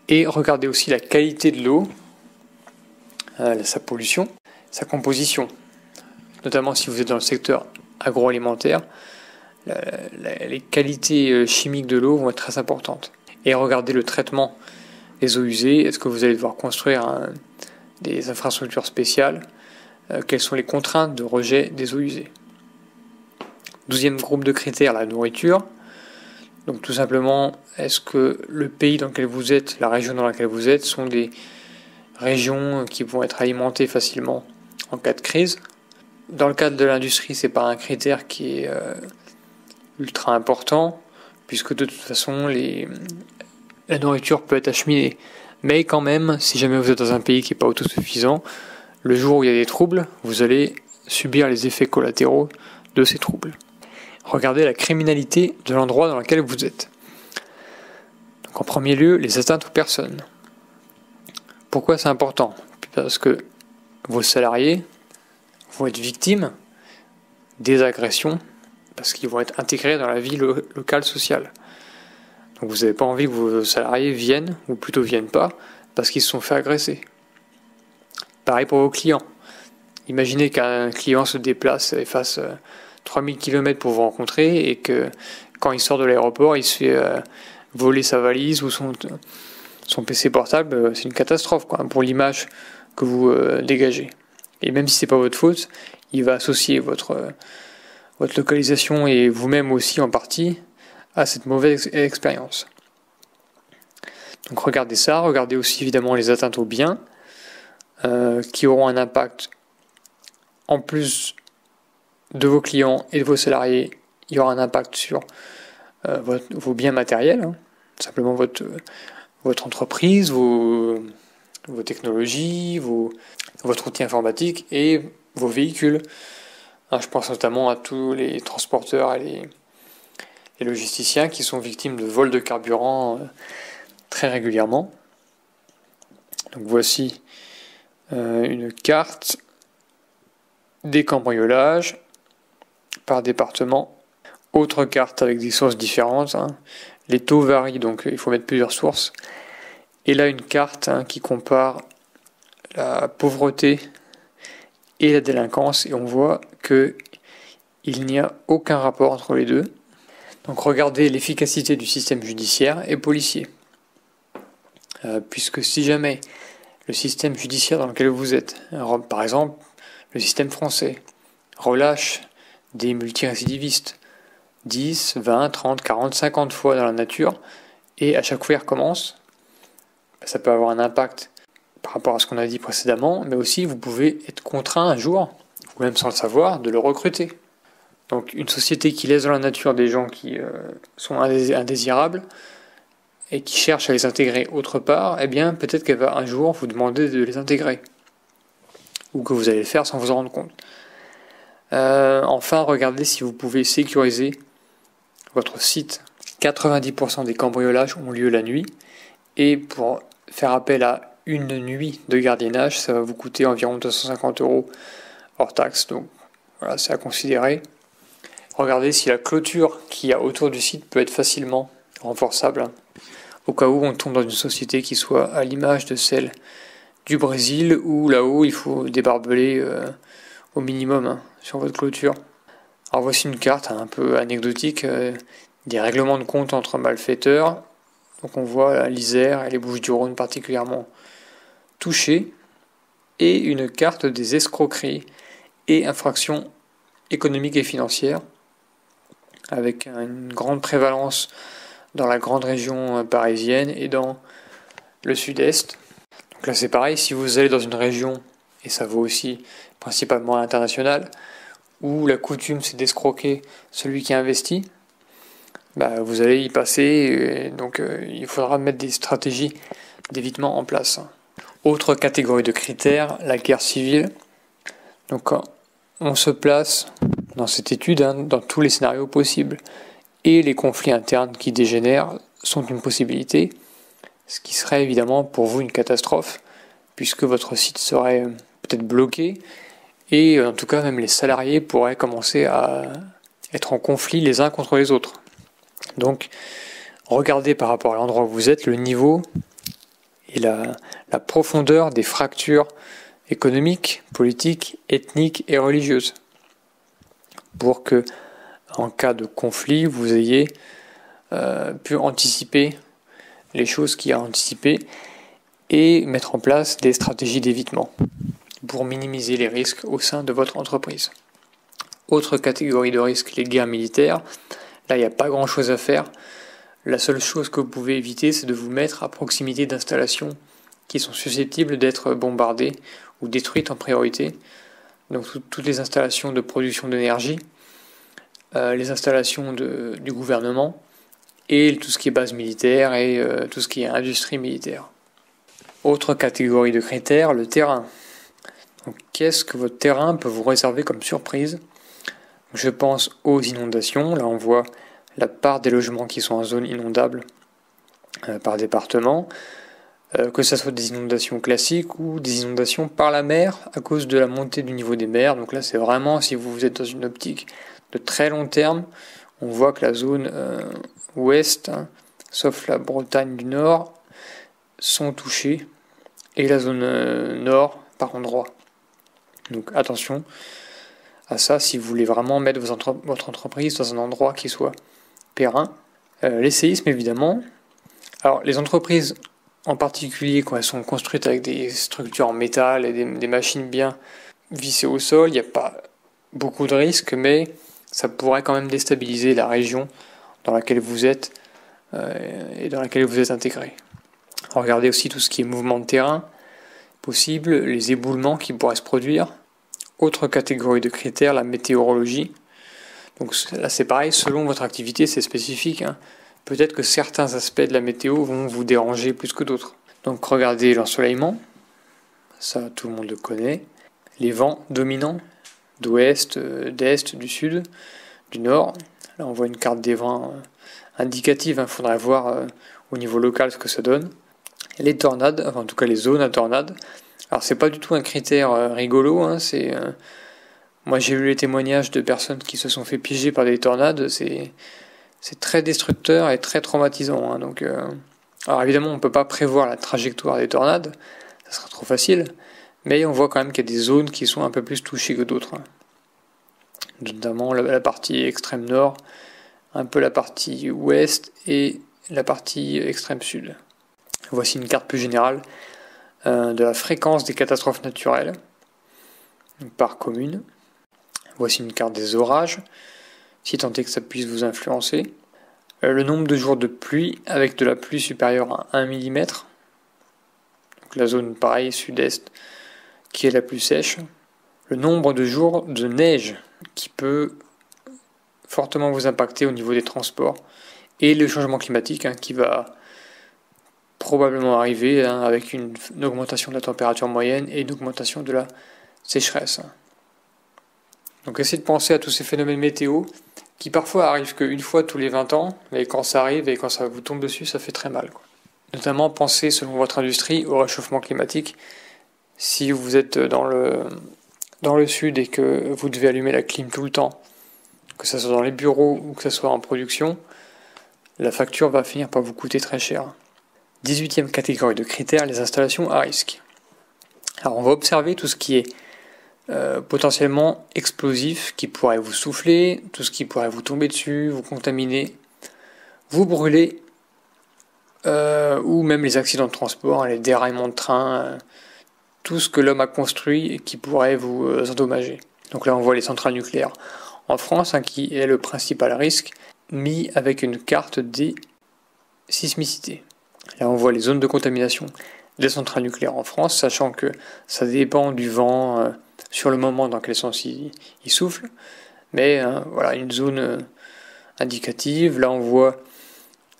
Et regardez aussi la qualité de l'eau, sa pollution, sa composition. Notamment si vous êtes dans le secteur agroalimentaire, les qualités chimiques de l'eau vont être très importantes. Et regardez le traitement des eaux usées. Est-ce que vous allez devoir construire des infrastructures spéciales? Quelles sont les contraintes de rejet des eaux usées? 12e groupe de critères, la nourriture. Donc tout simplement, est-ce que le pays dans lequel vous êtes, la région dans laquelle vous êtes, sont des régions qui vont être alimentées facilement en cas de crise? Dans le cadre de l'industrie, c'est pas un critère qui est ultra important, puisque de toute façon, la nourriture peut être acheminée. Mais quand même, si jamais vous êtes dans un pays qui n'est pas autosuffisant, le jour où il y a des troubles, vous allez subir les effets collatéraux de ces troubles. Regardez la criminalité de l'endroit dans lequel vous êtes. Donc en premier lieu, les atteintes aux personnes. Pourquoi c'est important? Parce que vos salariés vont être victimes des agressions, parce qu'ils vont être intégrés dans la vie locale sociale. Donc vous n'avez pas envie que vos salariés viennent, ou plutôt viennent pas, parce qu'ils se sont fait agresser. Pareil pour vos clients. Imaginez qu'un client se déplace et fasse 3000 km pour vous rencontrer et que quand il sort de l'aéroport, il se fait voler sa valise ou son PC portable. C'est une catastrophe pour l'image que vous dégagez. Et même si c'est pas votre faute, il va associer votre localisation et vous-même aussi en partie à cette mauvaise expérience. Donc regardez ça, regardez aussi évidemment les atteintes aux biens qui auront un impact en plus de vos clients et de vos salariés. Il y aura un impact sur vos biens matériels, simplement votre entreprise, vos technologies, votre outil informatique et vos véhicules. Je pense notamment à tous les transporteurs et les logisticiens qui sont victimes de vols de carburant très régulièrement. Donc voici une carte des cambriolages par département. Autre carte avec des sources différentes. Les taux varient, donc il faut mettre plusieurs sources. Et là, une carte qui compare la pauvreté et la délinquance. Et on voit qu'il n'y a aucun rapport entre les deux. Donc regardez l'efficacité du système judiciaire et policier. Puisque si jamais le système judiciaire dans lequel vous êtes, par exemple le système français, relâche des multirécidivistes 10, 20, 30, 40, 50 fois dans la nature, et à chaque fois il recommence, ça peut avoir un impact par rapport à ce qu'on a dit précédemment, mais aussi vous pouvez être contraint un jour, ou même sans le savoir, de le recruter. Donc une société qui laisse dans la nature des gens qui sont indésirables et qui cherche à les intégrer autre part, eh bien peut-être qu'elle va un jour vous demander de les intégrer. Ou que vous allez le faire sans vous en rendre compte. Enfin, regardez si vous pouvez sécuriser votre site. 90% des cambriolages ont lieu la nuit. Et pour faire appel à une nuit de gardiennage, ça va vous coûter environ 250 € hors taxe. Donc voilà, c'est à considérer. Regardez si la clôture qu'il y a autour du site peut être facilement renforçable. Au cas où on tombe dans une société qui soit à l'image de celle du Brésil, où là-haut il faut débarbeler au minimum sur votre clôture. Alors voici une carte un peu anecdotique des règlements de compte entre malfaiteurs. Donc on voit l'Isère et les Bouches-du-Rhône particulièrement touchées, et une carte des escroqueries et infractions économiques et financières, avec une grande prévalence dans la grande région parisienne et dans le sud-est. Donc là c'est pareil, si vous allez dans une région et ça vaut aussi principalement à l'international, où la coutume c'est d'escroquer celui qui investit, vous allez y passer, donc il faudra mettre des stratégies d'évitement en place. Autre catégorie de critères, la guerre civile. Donc on se place dans cette étude dans tous les scénarios possibles, et les conflits internes qui dégénèrent sont une possibilité, ce qui serait évidemment pour vous une catastrophe, puisque votre site serait peut-être bloqué, et en tout cas même les salariés pourraient commencer à être en conflit les uns contre les autres. Donc regardez par rapport à l'endroit où vous êtes le niveau et la profondeur des fractures économiques, politiques, ethniques et religieuses, pour que en cas de conflit vous ayez pu anticiper les choses qu'il y a à anticiper et mettre en place des stratégies d'évitement pour minimiser les risques au sein de votre entreprise. Autre catégorie de risques, les guerres militaires. Là, il n'y a pas grand-chose à faire. La seule chose que vous pouvez éviter, c'est de vous mettre à proximité d'installations qui sont susceptibles d'être bombardées ou détruites en priorité. Donc toutes les installations de production d'énergie, les installations du gouvernement et tout ce qui est base militaire et tout ce qui est industrie militaire. Autre catégorie de critères, le terrain. Donc, qu'est-ce que votre terrain peut vous réserver comme surprise ? Je pense aux inondations. Là, on voit la part des logements qui sont en zone inondable par département, que ce soit des inondations classiques ou des inondations par la mer à cause de la montée du niveau des mers. Donc là, c'est vraiment, si vous êtes dans une optique de très long terme, on voit que la zone ouest, sauf la Bretagne du Nord, sont touchées, et la zone nord par endroits. Donc attention à ça si vous voulez vraiment mettre votre entreprise dans un endroit qui soit périn. Les séismes évidemment. Alors les entreprises en particulier quand elles sont construites avec des structures en métal et des machines bien vissées au sol, il n'y a pas beaucoup de risques, mais ça pourrait quand même déstabiliser la région dans laquelle vous êtes et dans laquelle vous êtes intégré. Regardez aussi tout ce qui est mouvement de terrain possible, les éboulements qui pourraient se produire. Autre catégorie de critères, la météorologie. Donc là c'est pareil, selon votre activité c'est spécifique. Peut-être que certains aspects de la météo vont vous déranger plus que d'autres. Donc regardez l'ensoleillement, ça tout le monde le connaît. Les vents dominants d'ouest, d'est, du sud, du nord. Là on voit une carte des vents indicative, il faudrait voir au niveau local ce que ça donne. Les tornades, enfin en tout cas les zones à tornades. Alors c'est pas du tout un critère rigolo, moi j'ai lu les témoignages de personnes qui se sont fait piéger par des tornades, c'est très destructeur et très traumatisant. Alors évidemment on ne peut pas prévoir la trajectoire des tornades, ça sera trop facile, mais on voit quand même qu'il y a des zones qui sont un peu plus touchées que d'autres. Notamment la partie extrême nord, un peu la partie ouest et la partie extrême sud. Voici une carte plus générale de la fréquence des catastrophes naturelles par commune. Voici une carte des orages, si tant est que ça puisse vous influencer. Le nombre de jours de pluie avec de la pluie supérieure à 1 mm. Donc la zone pareil sud-est qui est la plus sèche. Le nombre de jours de neige qui peut fortement vous impacter au niveau des transports. Et le changement climatique qui va probablement arriver avec une augmentation de la température moyenne et une augmentation de la sécheresse. Donc essayez de penser à tous ces phénomènes météo qui parfois arrivent qu'une fois tous les 20 ans, mais quand ça arrive et quand ça vous tombe dessus, ça fait très mal. Notamment pensez selon votre industrie au réchauffement climatique. Si vous êtes dans le sud et que vous devez allumer la clim tout le temps, que ce soit dans les bureaux ou que ce soit en production, la facture va finir par vous coûter très cher. 18e catégorie de critères, les installations à risque. Alors on va observer tout ce qui est potentiellement explosif, qui pourrait vous souffler, tout ce qui pourrait vous tomber dessus, vous contaminer, vous brûler, ou même les accidents de transport, les déraillements de train, tout ce que l'homme a construit et qui pourrait vous endommager. Donc là on voit les centrales nucléaires en France, qui est le principal risque, mis avec une carte des sismicités. Là, on voit les zones de contamination des centrales nucléaires en France, sachant que ça dépend du vent sur le moment dans quel sens il souffle. Mais voilà, une zone indicative. Là, on voit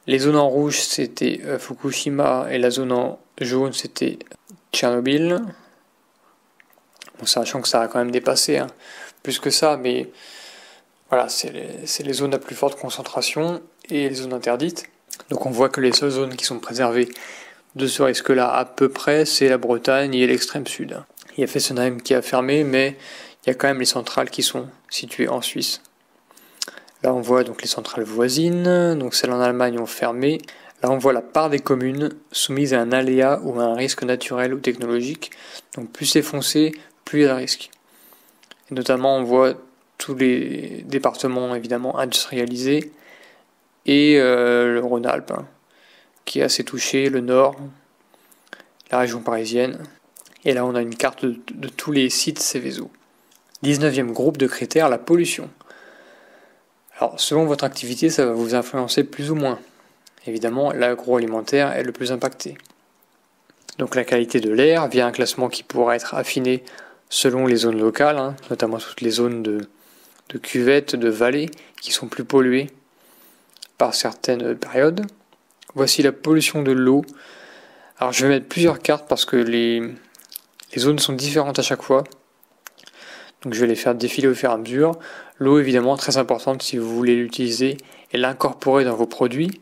les zones en rouge, c'était Fukushima, et la zone en jaune, c'était Tchernobyl. Bon, sachant que ça a quand même dépassé plus que ça, mais voilà, c'est les zones à plus forte concentration et les zones interdites. Donc on voit que les seules zones qui sont préservées de ce risque-là à peu près, c'est la Bretagne et l'extrême sud. Il y a Fessenheim qui a fermé, mais il y a quand même les centrales qui sont situées en Suisse. Là on voit donc les centrales voisines, donc celles en Allemagne ont fermé. Là on voit la part des communes soumises à un aléa ou à un risque naturel ou technologique. Donc plus c'est foncé, plus il y a de risque. Et notamment on voit tous les départements évidemment industrialisés et le Rhône-Alpes qui est assez touché, le Nord, la région parisienne. Et là on a une carte de tous les sites Seveso. 19e groupe de critères, la pollution. Alors selon votre activité, ça va vous influencer plus ou moins. Évidemment, l'agroalimentaire est le plus impacté. Donc la qualité de l'air via un classement qui pourra être affiné selon les zones locales, notamment toutes les zones de cuvettes, de vallées, qui sont plus polluées par certaines périodes. Voici la pollution de l'eau. Alors je vais mettre plusieurs cartes parce que les zones sont différentes à chaque fois. Donc je vais les faire défiler au fur et à mesure. L'eau évidemment très importante si vous voulez l'utiliser et l'incorporer dans vos produits.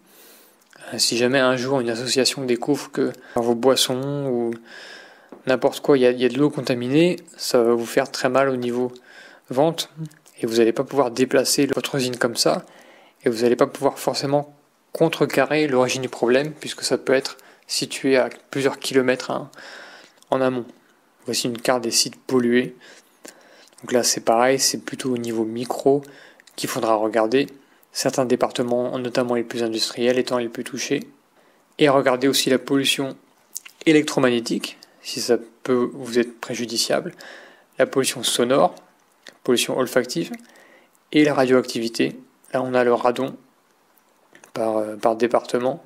Si jamais un jour une association découvre que dans vos boissons ou n'importe quoi il y a de l'eau contaminée, ça va vous faire très mal au niveau vente et vous n'allez pas pouvoir déplacer votre usine comme ça et vous n'allez pas pouvoir forcément contrecarrer l'origine du problème puisque ça peut être situé à plusieurs kilomètres en amont. Voici une carte des sites pollués. Donc là c'est pareil, c'est plutôt au niveau micro qu'il faudra regarder. Certains départements, notamment les plus industriels, étant les plus touchés. Et regardez aussi la pollution électromagnétique, si ça peut vous être préjudiciable. La pollution sonore, pollution olfactive, et la radioactivité. Là on a le radon par département.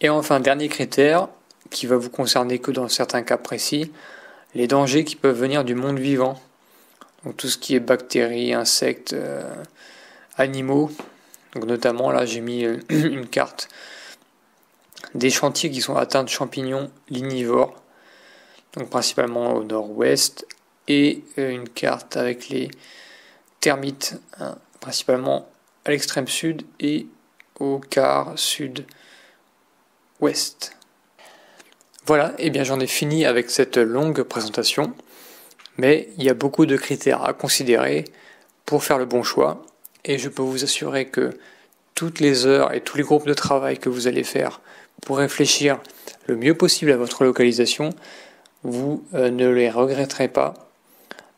Et enfin, dernier critère, qui va vous concerner que dans certains cas précis, les dangers qui peuvent venir du monde vivant. Donc tout ce qui est bactéries, insectes, animaux. Donc notamment là j'ai mis une carte des chantiers qui sont atteints de champignons lignivores, donc principalement au nord-ouest, et une carte avec les termites, principalement à l'extrême sud et au quart sud-ouest. Voilà, et bien j'en ai fini avec cette longue présentation, mais il y a beaucoup de critères à considérer pour faire le bon choix. Et je peux vous assurer que toutes les heures et tous les groupes de travail que vous allez faire pour réfléchir le mieux possible à votre localisation, vous ne les regretterez pas,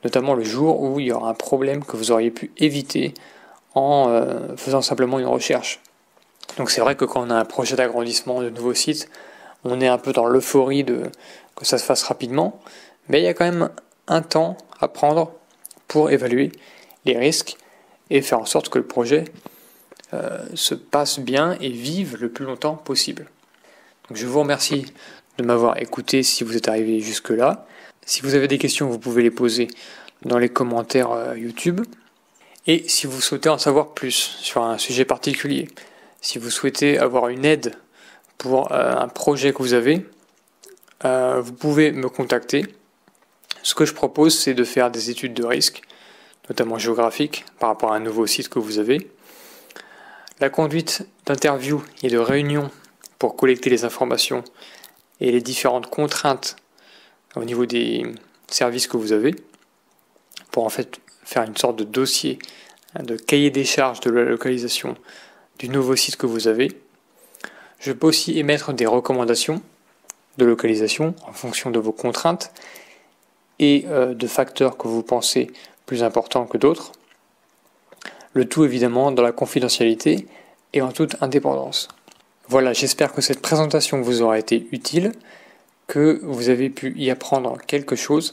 notamment le jour où il y aura un problème que vous auriez pu éviter en faisant simplement une recherche. Donc c'est vrai que quand on a un projet d'agrandissement de nouveaux sites, on est un peu dans l'euphorie que ça se fasse rapidement, mais il y a quand même un temps à prendre pour évaluer les risques et faire en sorte que le projet se passe bien et vive le plus longtemps possible. Donc je vous remercie de m'avoir écouté si vous êtes arrivé jusque-là. Si vous avez des questions, vous pouvez les poser dans les commentaires YouTube. Et si vous souhaitez en savoir plus sur un sujet particulier, si vous souhaitez avoir une aide pour un projet que vous avez, vous pouvez me contacter. Ce que je propose, c'est de faire des études de risque, notamment géographiques, par rapport à un nouveau site que vous avez. La conduite d'interviews et de réunions pour collecter les informations et les différentes contraintes au niveau des services que vous avez, pour en fait faire une sorte de dossier, de cahier des charges de la localisation du nouveau site que vous avez. Je peux aussi émettre des recommandations de localisation en fonction de vos contraintes et de facteurs que vous pensez plus importants que d'autres. Le tout évidemment dans la confidentialité et en toute indépendance. Voilà, j'espère que cette présentation vous aura été utile, que vous avez pu y apprendre quelque chose.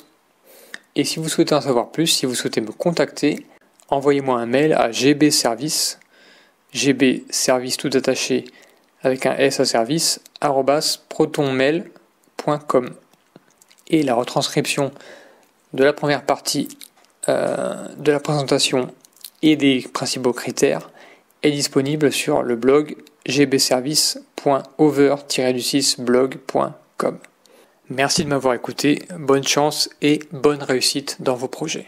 Et si vous souhaitez en savoir plus, si vous souhaitez me contacter, envoyez-moi un mail à gbservice tout attaché avec un S à service, @protonmail.com. Et la retranscription de la première partie de la présentation et des principaux critères est disponible sur le blog gbservice.over-blog.com. Merci de m'avoir écouté, bonne chance et bonne réussite dans vos projets.